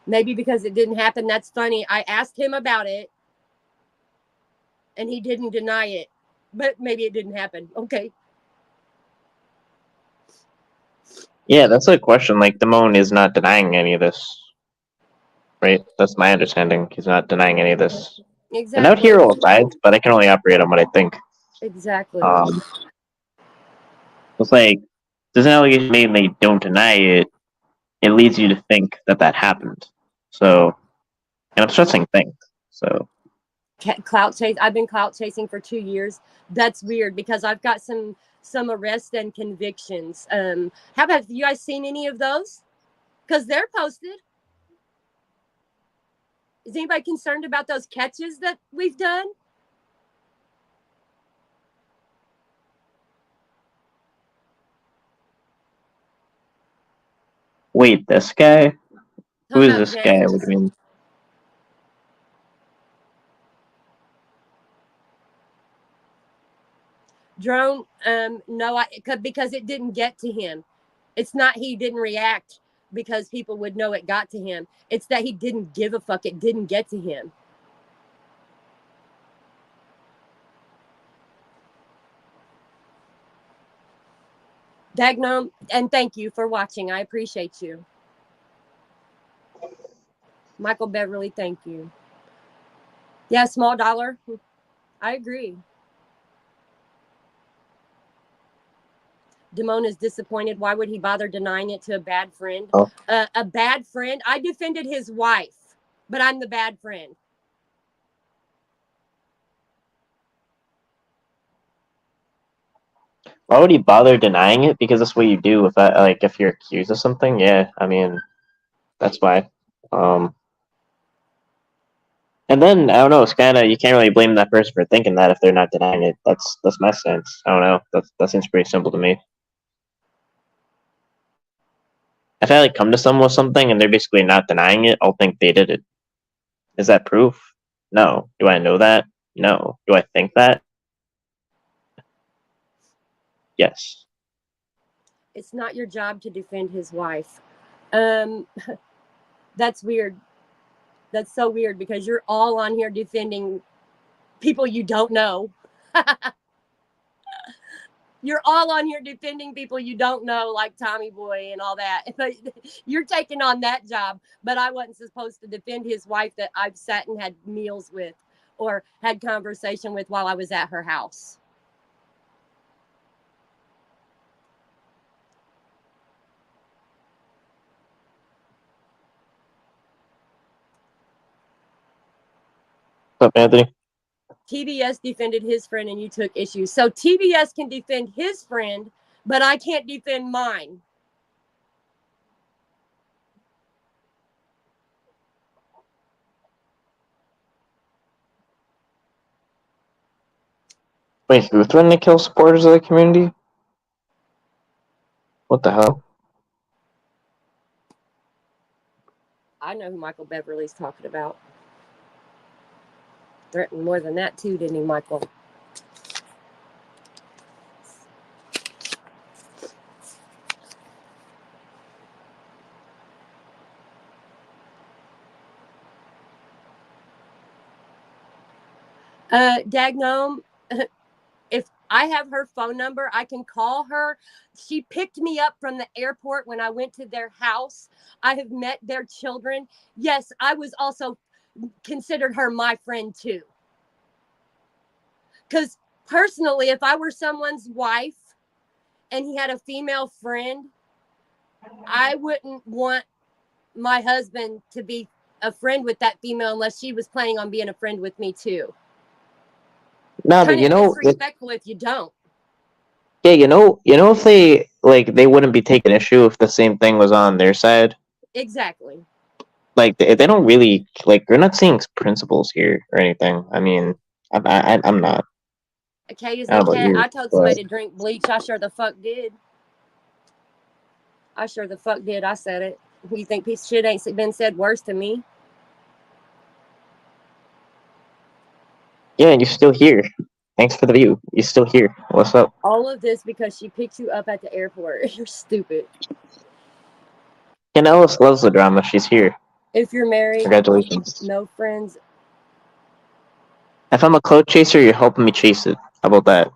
Maybe because it didn't happen. That's funny. I asked him about it and he didn't deny it. But maybe it didn't happen. Okay. yeah, that's a question. Like Damone is not denying any of this, right? That's my understanding. He's not denying any of this. And out here Exactly. all sides, but I can only operate on what I think. Exactly. Um, it's like there's an allegation made and they don't deny it. It leads you to think that that happened. So, and I'm stressing things. So, Clout chase. I've been clout chasing for 2 years. That's weird because I've got some arrests and convictions. How about, have you guys seen any of those? Because they're posted. Is anybody concerned about those catches that we've done? wait, this guy? Who Talking is about this guy? What do James. you mean? Drone, no, because it didn't get to him. It's not he didn't react because people would know it got to him. It's that he didn't give a fuck. It didn't get to him. Dagnome, and thank you for watching. I appreciate you. Michael Beverly, thank you. Yeah, small dollar. I agree. Damona's disappointed. Why would he bother denying it to a bad friend? Oh, A bad friend? I defended his wife, but I'm the bad friend. why would he bother denying it? Because that's what you do if if you're accused of something. Yeah, I mean, that's why. Um, and then I don't know. It's kind of you can't really blame that person for thinking that if they're not denying it. That's my sense. I don't know. That seems pretty simple to me. If I come to someone with something and they're basically not denying it, I'll think they did it. Is that proof? No. Do I know that? No. Do I think that? Yes. It's not your job to defend his wife. Um, that's weird. That's so weird because you're all on here defending people you don't know. You're all on here defending people you don't know, like Tommy Boy and all that. You're taking on that job, but I wasn't supposed to defend his wife that I've sat and had meals with or had conversation with while I was at her house. What's up, Anthony? TBS defended his friend and you took issue. So TBS can defend his friend, but I can't defend mine. Wait, who threatened to kill supporters of the community? What the hell? I know who Michael Beverly's talking about. Threatened more than that too, didn't he, Michael? Dagnome, if I have her phone number, I can call her. She picked me up from the airport when I went to their house. I have met their children. Yes, I was also considered her my friend too. Because personally, if I were someone's wife and he had a female friend, I wouldn't want my husband to be a friend with that female unless she was planning on being a friend with me too. No, but Kind of disrespectful if you don't. yeah, if they wouldn't be taking issue if the same thing was on their side. Exactly. Like they don't really you're not seeing principles here or anything. I mean, I'm not. A cat is I a don't know about cat. you, I told but somebody to drink bleach. I sure the fuck did. I sure the fuck did. I said it. You think piece of shit ain't been said worse to me? yeah, and you're still here. Thanks for the view. You're still here. What's up? All of this because she picked you up at the airport. You're stupid. Ken Ellis loves the drama. She's here. If you're married, Congratulations. no friends. If I'm a clout chaser, you're helping me chase it. How about that?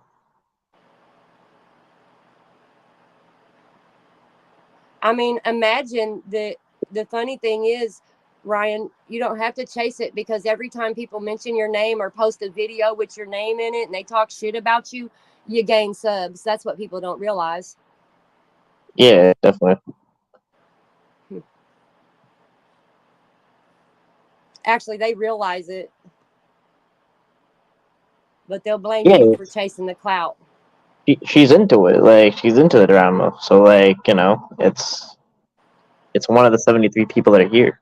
I mean, imagine that the funny thing is, Ryan, you don't have to chase it because every time people mention your name or post a video with your name in it and they talk shit about you, you gain subs. That's what people don't realize. Yeah, definitely. Actually, they realize it, but they'll blame Yeah, you for chasing the clout. she's into it. She's into the drama. So it's one of the 73 people that are here.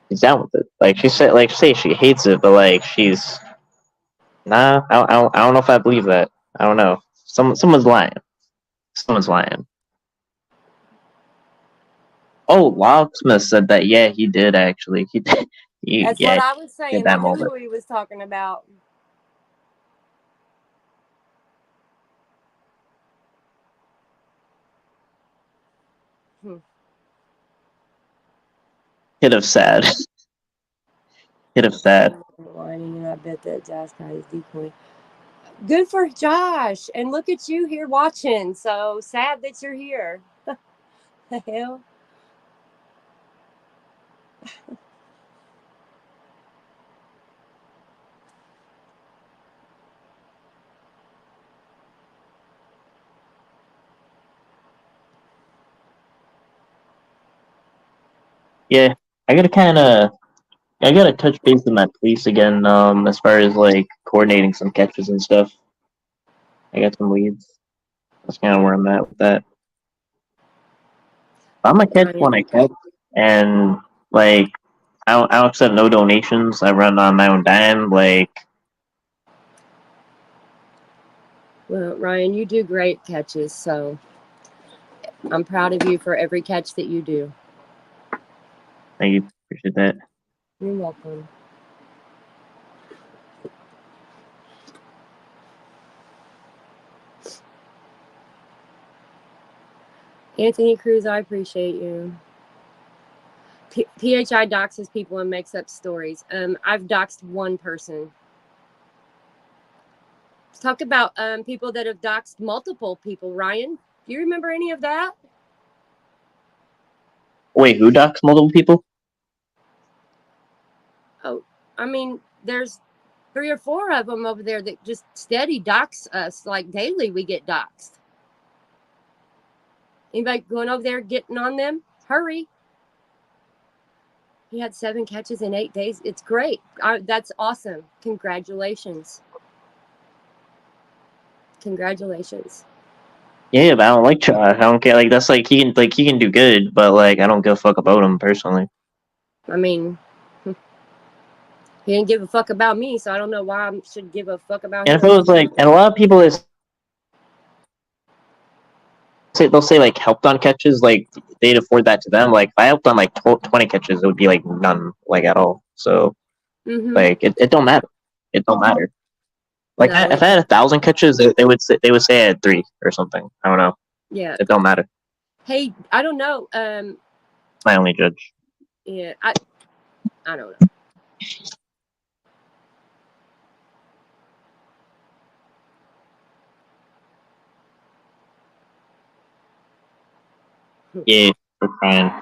She's down with it. She said, say she hates it, but she's nah. I don't know if I believe that. I don't know. Someone's lying. Someone's lying. Oh, Locksmith said that. Yeah, he did actually. He did. That's Yeah, what I was he did saying. I that knew moment. who he was talking about. Hit of sad. Hit of sad. Whining, I bet that Josh got his decoy. Good for Josh. And look at you here watching. So sad that you're here. The hell? Yeah, I gotta touch base with my police again. As far as like coordinating some catches and stuff. I got some leads. That's kind of where I'm at with that. I'm gonna catch Ryan. when I catch, and like I don't accept no donations. I run on my own dime. Like, Well, Ryan, you do great catches, so I'm proud of you for every catch that you do. thank you, appreciate that. You're welcome. Anthony Cruz, I appreciate you. PHI doxes people and makes up stories. I've doxed one person. Let's talk about people that have doxed multiple people. Ryan, do you remember any of that? Wait, who docs multiple people? Oh, I mean, there's 3 or 4 of them over there that just steady dox us. Like daily, we get doxed. Anybody going over there getting on them? Hurry. He had 7 catches in 8 days. It's great. That's awesome. Congratulations. Congratulations. Yeah, but I don't like Josh. I don't care. Like that's like he can do good, but like I don't give a fuck about him personally. I mean, he didn't give a fuck about me, so I don't know why I should give a fuck about And if it him. was like, and a lot of people is they'll say like helped on catches, like they'd afford that to them. Like if I helped on like 20 catches, it would be like none, like at all. So Mm-hmm. like it don't matter. It don't matter. Like No, if I had 1,000 catches, they would say I had 3 or something. I don't know. yeah. It don't matter. Hey, I don't know. My only judge. Yeah, I don't know. Yeah, we're trying.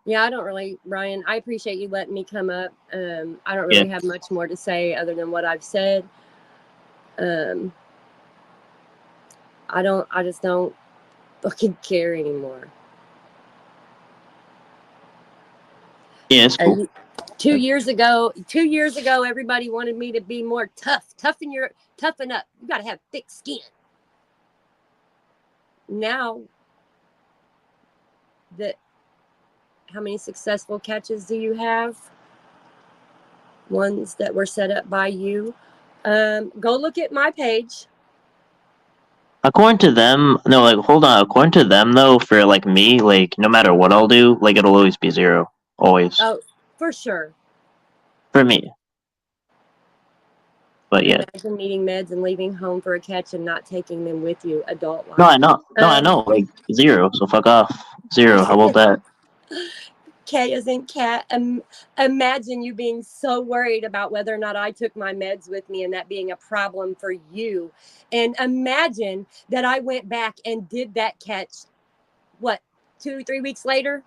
Yeah, I don't really, Ryan. I appreciate you letting me come up. I don't Yeah. really have much more to say other than what I've said. I just don't fucking care anymore. Yeah, it's cool. 2 years ago, everybody wanted me to be more tough. Toughen up. You got to have thick skin. Now that, how many successful catches do you have? Ones that were set up by you. Go look at my page. According to them, no, like hold on. According to them, though, for like me, like no matter what I'll do, like it'll always be 0, always Oh, for sure. for me. But yeah, Imagine needing meds and leaving home for a catch and not taking them with you. Adult life. no, I know, I know, like 0. So fuck off, 0. How about that? K isn't cat. Imagine you being so worried about whether or not I took my meds with me and that being a problem for you. And imagine that I went back and did that catch, what, 2-3 weeks later?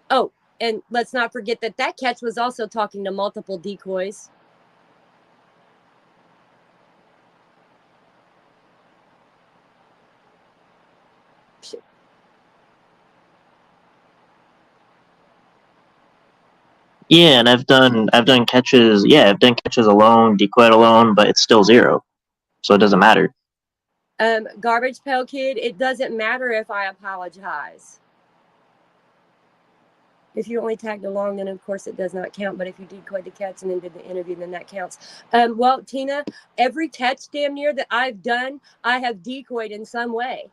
Oh, and let's not forget that catch was also talking to multiple decoys. Yeah, and I've done catches. Yeah, I've done catches alone, decoyed alone, but it's still 0, so it doesn't matter. Garbage Pail Kid, it doesn't matter if I apologize. If you only tagged along, then of course it does not count. But if you decoyed the catch and then did the interview, then that counts. Well, Tina, every catch damn near that I've done, I have decoyed in some way.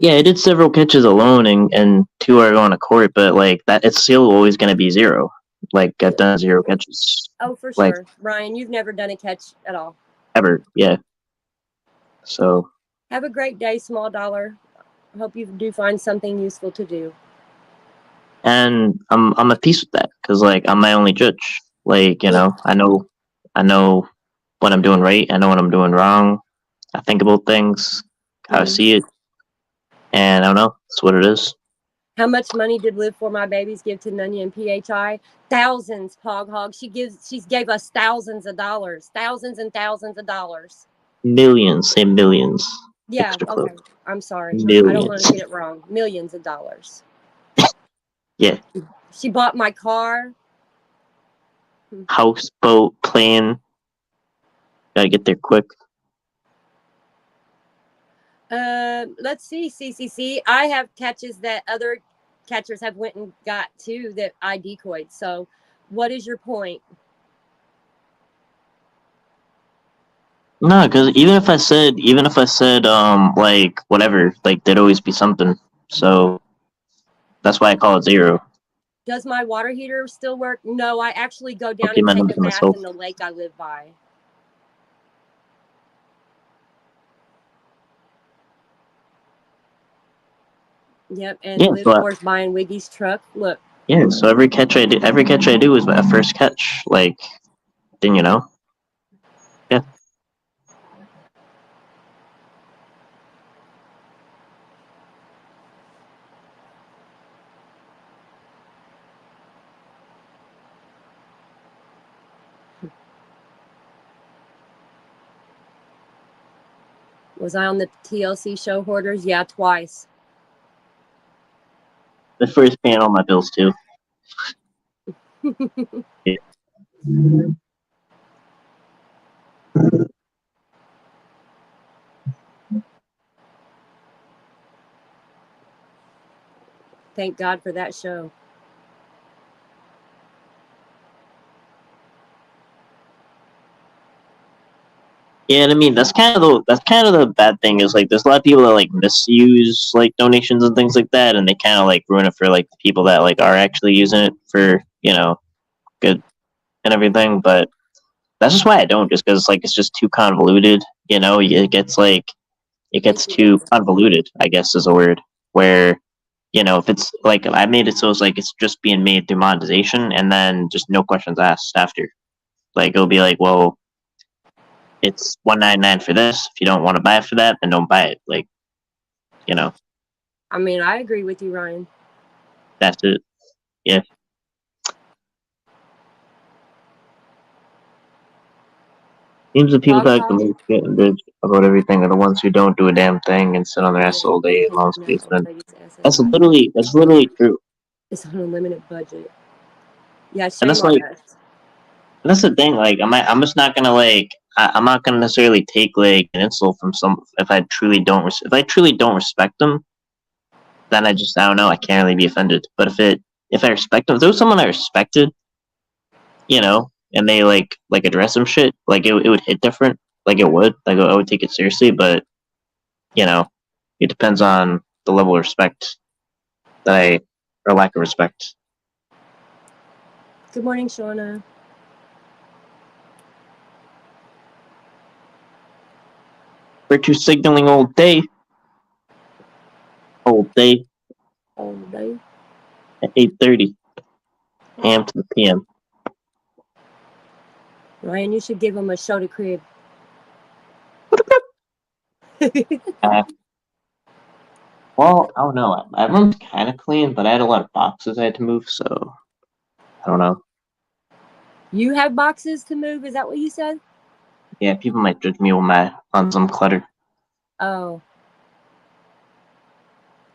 Yeah, I did several catches alone, and 2 are going to court, but like that, it's still always going to be 0. Like I've done 0 catches. Oh, for like, sure. Ryan, you've never done a catch at all. Ever, yeah. So have a great day, small dollar. Hope you do find something useful to do. And I'm at peace with that because like I'm my only judge. Like you know, I know what I'm doing right. I know what I'm doing wrong. I think about things, how I see it, and I don't know. That's what it is. How much money did Live for My Babies give to Nunya and PHI? Thousands, Pog Hog. She's gave us thousands of dollars. Thousands and thousands of dollars. Millions, say millions. Yeah, extra okay. close. I'm sorry. I don't want Millions. to get it wrong. Millions of dollars. Yeah. She bought my car. Houseboat, plane. Gotta get there quick. Let's see, CCC. I have catches that other catchers have went and got too that I decoyed. So, what is your point? No, because even if I said, like whatever, like there'd always be something. So that's why I call it zero. Does my water heater still work? No, I actually go I'll down keep and my take numbers a to bath myself. in the lake I live by. Yep, and Yeah, live so towards buying Wiggy's truck. Look, yeah, so every catch I do is my first catch. Like, then you know, yeah. was I on the TLC show Hoarders? Yeah, twice. The first paying all my bills too. Yeah. Thank God for that show. Yeah, and I mean that's kind of the bad thing is like there's a lot of people that like misuse like donations and things like that, and they kind of like ruin it for like the people that like are actually using it for good and everything. But that's just why I don't, just because like it's just too convoluted. It Thank gets you, too Lord. convoluted, I guess is a word. Where if it's like I made it so it's like it's just being made through monetization, and then just no questions asked after. Like it'll be like, well, it's $199 for this. If you don't want to buy it for that, then don't buy it. Like, I mean, I agree with you, Ryan. that's it. Yeah. Seems the people Blog that like the Talk. most get bitch about everything are the ones who don't do a damn thing and sit on their ass all day in mom's basement. That's literally true. It's on a limited budget. Yeah, And shame on us. that's the thing. Like, I'm just not gonna like. I'm not gonna necessarily take like an insult from some if I truly don't respect them. Then I don't know. I can't really be offended. But if I respect them, if there was someone I respected, and they like address some shit, like it would hit different. Like it would. Like I would take it seriously. But you know, it depends on the level of respect that or lack of respect. Good morning, Shauna. Virtue signaling all day. All day All day. at 8:30 a.m. to the p.m. Ryan, you should give him a show to crib. Well, I don't know. My room's kind of clean, but I had a lot of boxes I had to move, so I don't know. You have boxes to move? Is that what you said? Yeah, people might judge me on some clutter. Oh.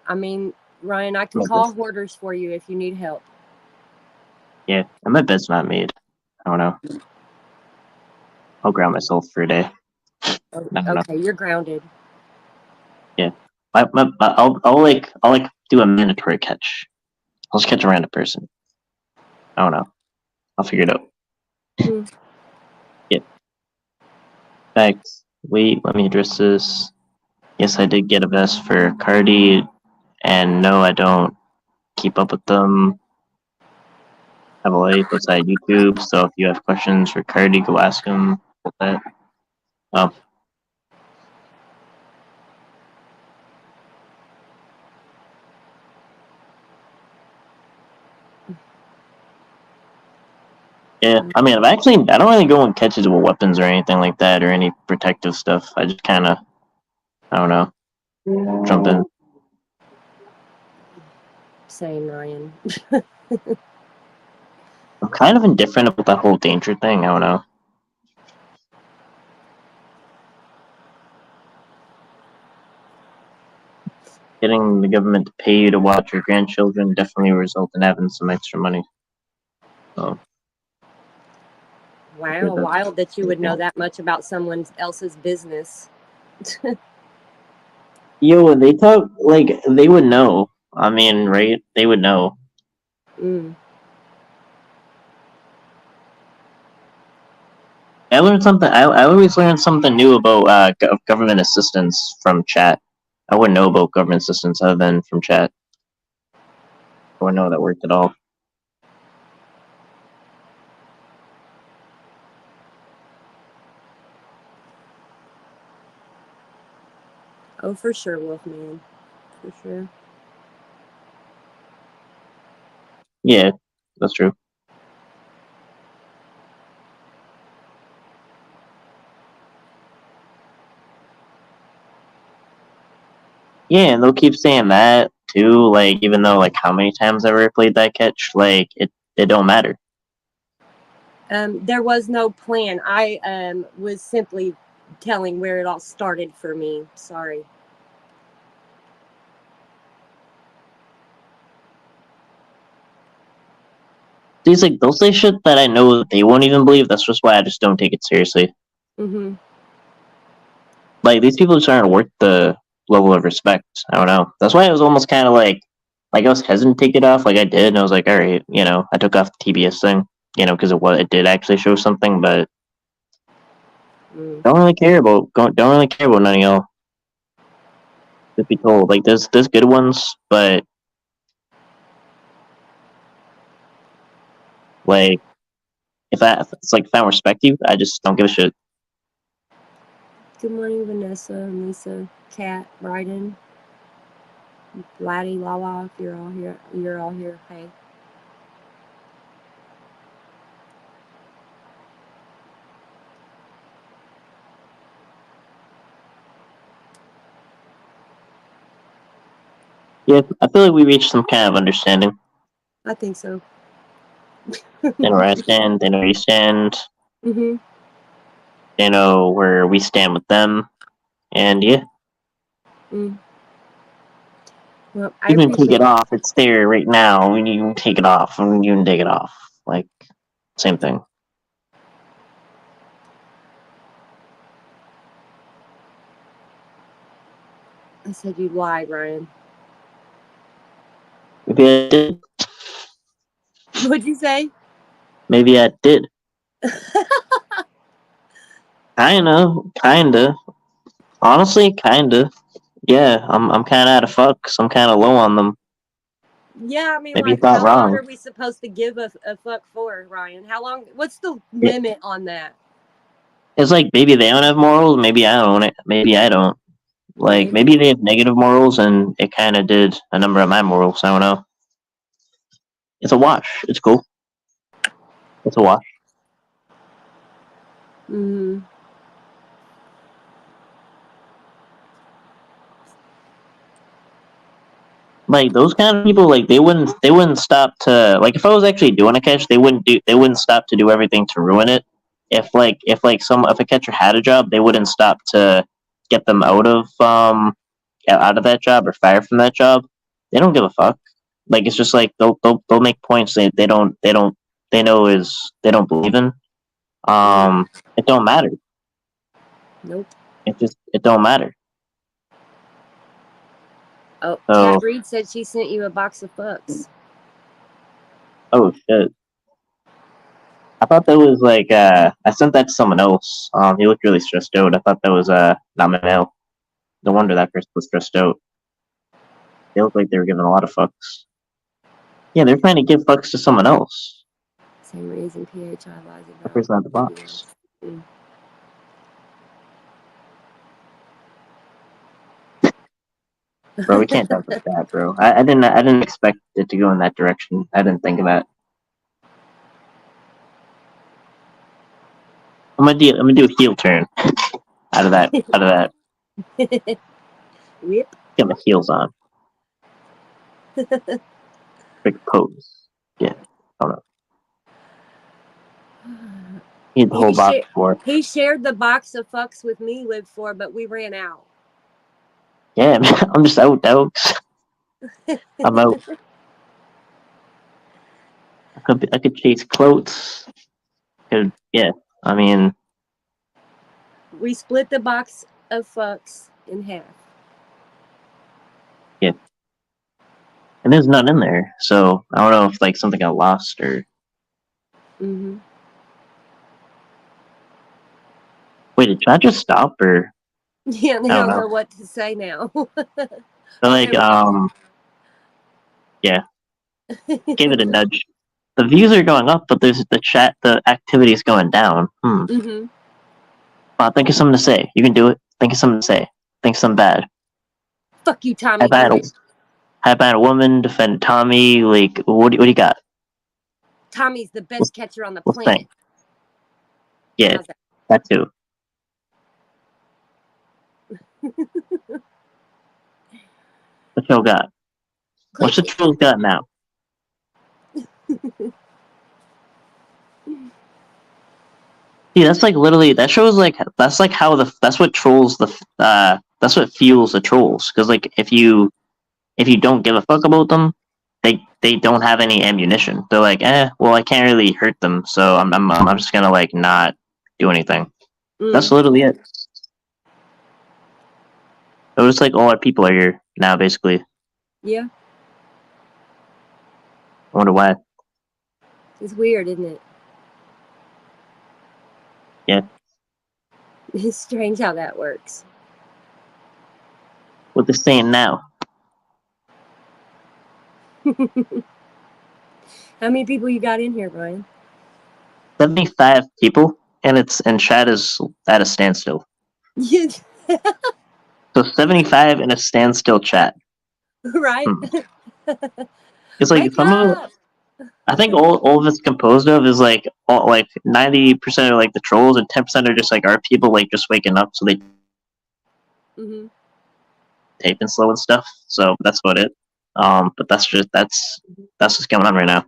I mean, Ryan, I can My call bed. Hoarders for you if you need help. Yeah, and my bed's not made. I don't know. I'll ground myself for a day. I don't know. Okay, you're grounded. Yeah, I'll like do a mandatory catch. I'll just catch a random person. I don't know. I'll figure it out. Hmm. Yeah. Thanks. Wait, let me address this. Yes, I did get a vest for Cardi, and no, I don't keep up with them. I have a life outside YouTube, so if you have questions for Cardi, go ask him about that. Oh. Yeah, I mean, I don't really go in catches with weapons or anything like that, or any protective stuff. I just kind of, I don't know, jump in. Same, Ryan. I'm kind of indifferent about the whole danger thing. I don't know. getting the government to pay you to watch your grandchildren definitely result in having some extra money. So, Wow, wild that you would know that much about someone else's business. Yo, they talk like they would know. I mean, right? They would know. Mm. I learned something. I always learn something new about government assistance from chat. I wouldn't know about government assistance other than from chat. I wouldn't know that worked at all. Oh, for sure, Wolfman. For sure. Yeah, that's true. Yeah, and they'll keep saying that too. Like, even though like how many times I've ever played that catch, like it don't matter. There was no plan. I was simply telling where it all started for me. Sorry. These like they'll say shit that I know that they won't even believe. That's just why I just don't take it seriously. Mm-hmm. Like these people just aren't worth the level of respect. I don't know. That's why I was almost kind of like I was hesitant to take it off. Like I did, and I was like, all right, I took off the TBS thing, because it did actually show something, but don't really care about none of y'all. To be told, like there's good ones, but like if I don't respect you, I just don't give a shit. Good morning, Vanessa, Lisa, Kat, Bryden, Laddie, Lala. If you're all here. Hey. Yeah, I feel like we reached some kind of understanding. I think so. They know where I stand. They know where you stand. Mm-hmm. They know where we stand with them, and yeah. Mm. Well, I You can take appreciate it off. It's there right now. And you can take it off, and you can take it off. Like same thing. I said you'd lie, Ryan. Maybe I did. What'd you say? Maybe I did. Kinda. Honestly, kinda. Yeah, I'm kind of out of fucks. I'm kind of low on them. Yeah, I mean, Maybe like, it's not how long wrong. are we supposed to give a fuck for, Ryan? How long? What's the It, limit on that? it's like maybe they don't have morals. Maybe I don't. Maybe I don't. Like Maybe. maybe they have negative morals, and it kind of did a number of my morals. I don't know. It's a wash. It's cool. It's a wash. Mm-hmm. Like those kind of people, like they wouldn't stop to like if I was actually doing a catch, they wouldn't stop to do everything to ruin it. If a catcher had a job, they wouldn't stop to get them out of that job or fired from that job. They don't give a fuck. Like it's just like they'll make points they know is they don't believe in. It don't matter. Nope. It don't matter. Oh, Kat So Reed said she sent you a box of fucks. oh shit. I thought that was like I sent that to someone else. He looked really stressed out. I thought that was not Manel. No wonder that person was stressed out. They looked like they were giving a lot of fucks. Yeah, they're trying to give fucks to someone else. Same reason PHI lies The about person at the box. videos. Mm. Bro, we can't talk like that, bro. I didn't expect it to go in that direction. I didn't think of that. I'm gonna do a heel turn out of that. Whip. Get my heels on. Big pose. Yeah. I don't know. Need the whole box for. He shared the box of fucks with me, Live for, but we ran out. Yeah, I'm just out, dogs. I'm out. I could chase clotes. Yeah. I mean, We split the box of fucks in half. yeah. And there's none in there, so I don't know if like something got lost or. Mm-hmm. Wait, did I just stop or Yeah, they I don't don't know. know what to say now. But Okay, like, we're gone. yeah, give it a nudge. The views are going up, but there's the activity is going down. Mm-hmm. Think of something to say. You can do it. Think of something to say. Think of something bad. Fuck you, How Tommy. about Do a, it. how about a woman defend Tommy? Like, what do you got? Tommy's the Let's, best catcher on the let's think. planet. Yeah, How's that? that too. What y'all got? What's Click the it. trolls got now? See, that's like literally that shows like that's like how that's what trolls that's what fuels the trolls because like if you don't give a fuck about them, they don't have any ammunition. They're like, well, I can't really hurt them, so I'm just gonna like not do anything. That's Mm, literally it. So it's like all our people are here now, basically. yeah, I wonder why. it's weird, isn't it? Yeah. It's strange how that works. What they're saying now. How many people you got in here, Brian? 75 people, and chat is at a standstill. So 75 in a standstill chat. Right? Hmm. It's like Wake some of it. up! I think all of it's composed of is like 90% are like the trolls and 10% are just like our people like just waking up so they Mm-hmm. typing slow and stuff. So that's about it. But that's what's going on right now.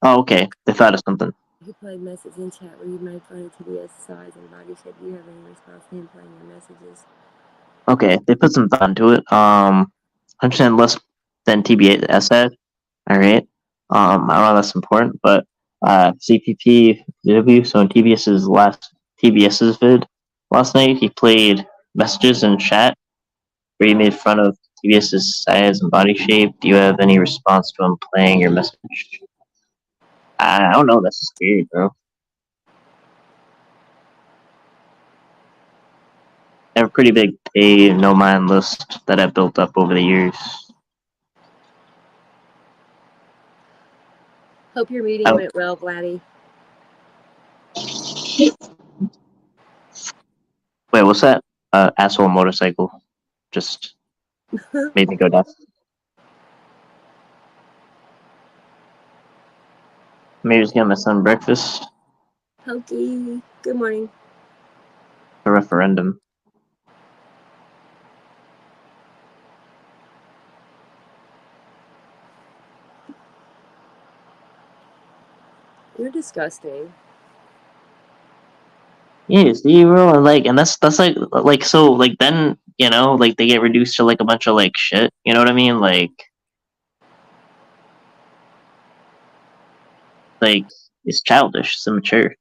Oh, okay. They thought of something. He played message in chat where you made fun of TDS size and body shape. Do you have any response to him playing your messages? Okay, they put some thought into it. 100% less than TBS said. All right. I don't know if that's important, but CPPW. So in TBS's vid last night, he played messages in chat where he made fun of TBS's size and body shape. Do you have any response to him playing your message? I don't know. That's just weird, bro. I have a pretty big pay no mind list that I've built up over the years. Hope your meeting went well, Vladdy. Wait, what's that? Asshole motorcycle just made me go deaf. Maybe just get my son breakfast. Hokey. Good morning. A referendum. You're disgusting. Yeah, see, bro, and that's like so like then like they get reduced to like a bunch of like shit. You know what I mean? Like it's childish, it's immature.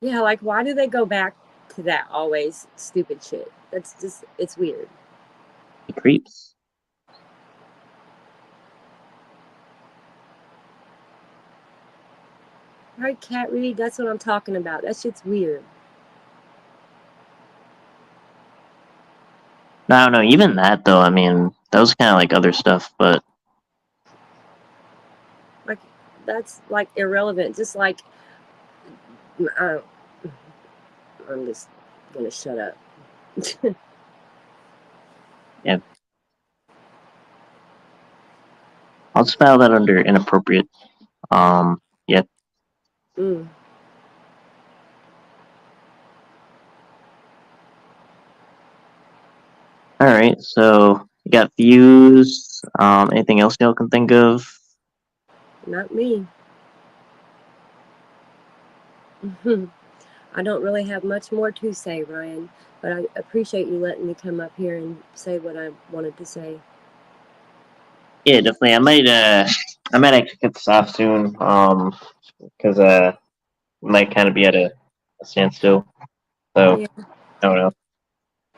Yeah, like why do they go back to that always stupid shit? That's just it's weird. It creeps. Right, Cat Reed, that's what I'm talking about. That shit's weird. No, I don't know. Even that though, I mean, that was kind of like other stuff, but Like that's like irrelevant. Just like I, I'm just gonna shut up. yeah, I'll just file that under inappropriate. Yeah. Mm. All right. So you got views. Anything else y'all can think of? Not me. I don't really have much more to say, Ryan, but I appreciate you letting me come up here and say what I wanted to say. Yeah, definitely. I might actually cut this off soon. Because we might kind of be at a standstill. So Yeah. I don't know.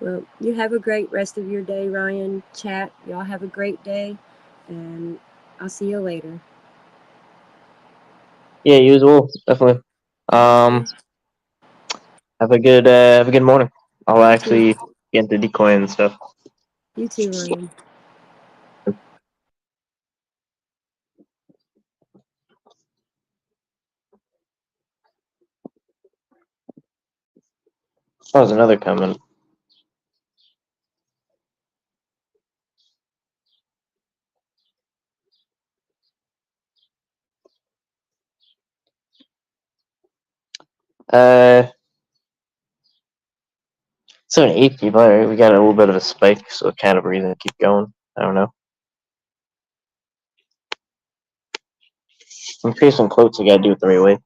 Well, you have a great rest of your day, Ryan. Chat. Y'all have a great day, and I'll see you later. Yeah, you as well. Definitely. Um, Okay. have a good morning. I'll You too. actually get into decoy and stuff. You too, Ryan. That was another comment. Uh, so an 8 people. All right, we got a little bit of a spike, so kind of a reason to keep going. I don't know. I'm create some quotes. You gotta do it the right way.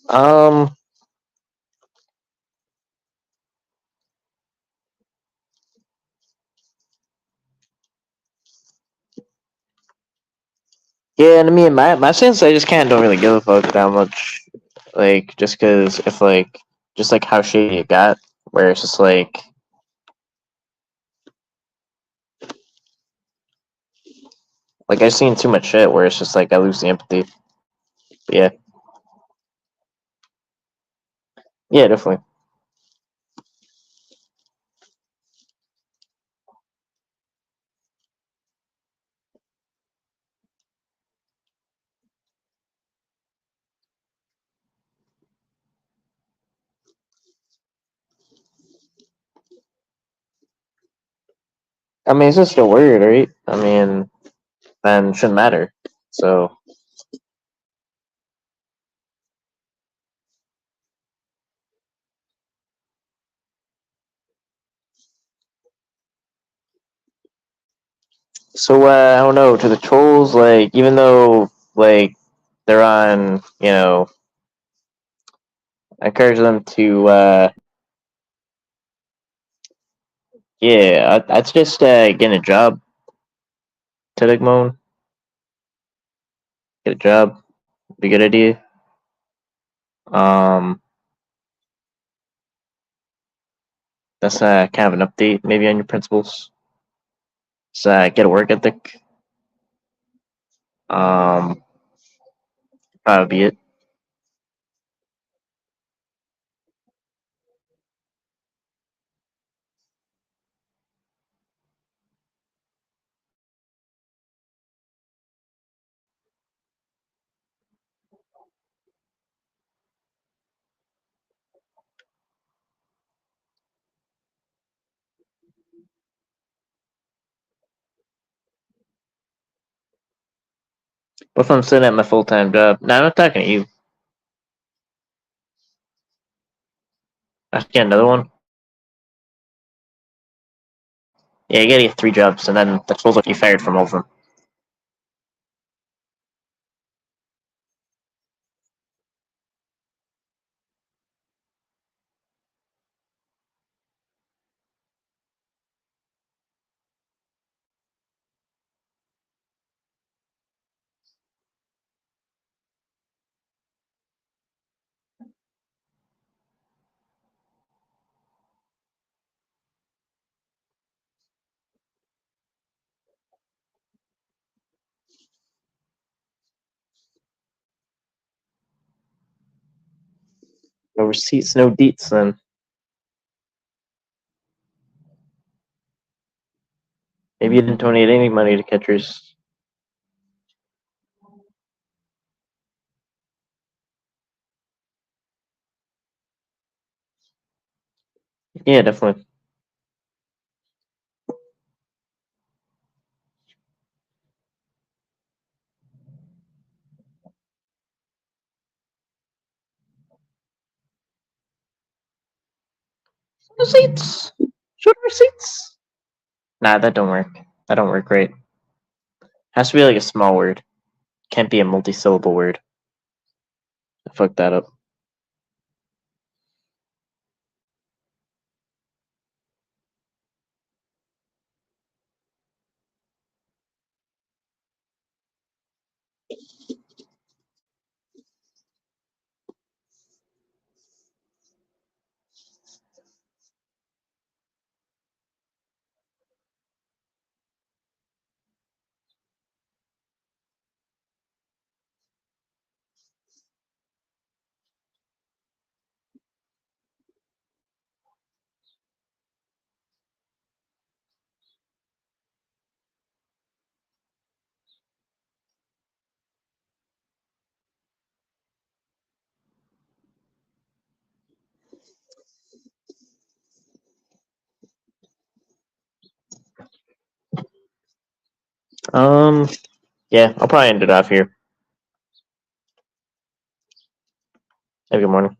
Um, yeah, and I mean, my sense, I just kind of don't really give a fuck that much. Like, just because if like, just like how shady it got, where it's just like I've seen too much shit where it's just like I lose the empathy. But yeah, yeah, definitely. I mean, it's just a word, right? I mean, then it shouldn't matter. So, I don't know. To the trolls, like even though like they're on, I encourage them to, yeah, I'd suggest getting a job. To get a job, be a good idea. Um, that's kind of an update, maybe on your principles. So get a work ethic. Um, That'll be it. What if I'm sitting at my full time job? No, I'm not talking to you. I should get another one. Yeah, you gotta get 3 jobs, and then the trolls will be fired from all of them. No receipts, no deets. Then maybe you didn't donate any money to catchers. Yeah, definitely. Seats. Shorter seats. Nah, that don't work. That don't work right. Has to be like a small word. Can't be a multi-syllable word. I fucked that up. Yeah, I'll probably end it off here. Have a good morning.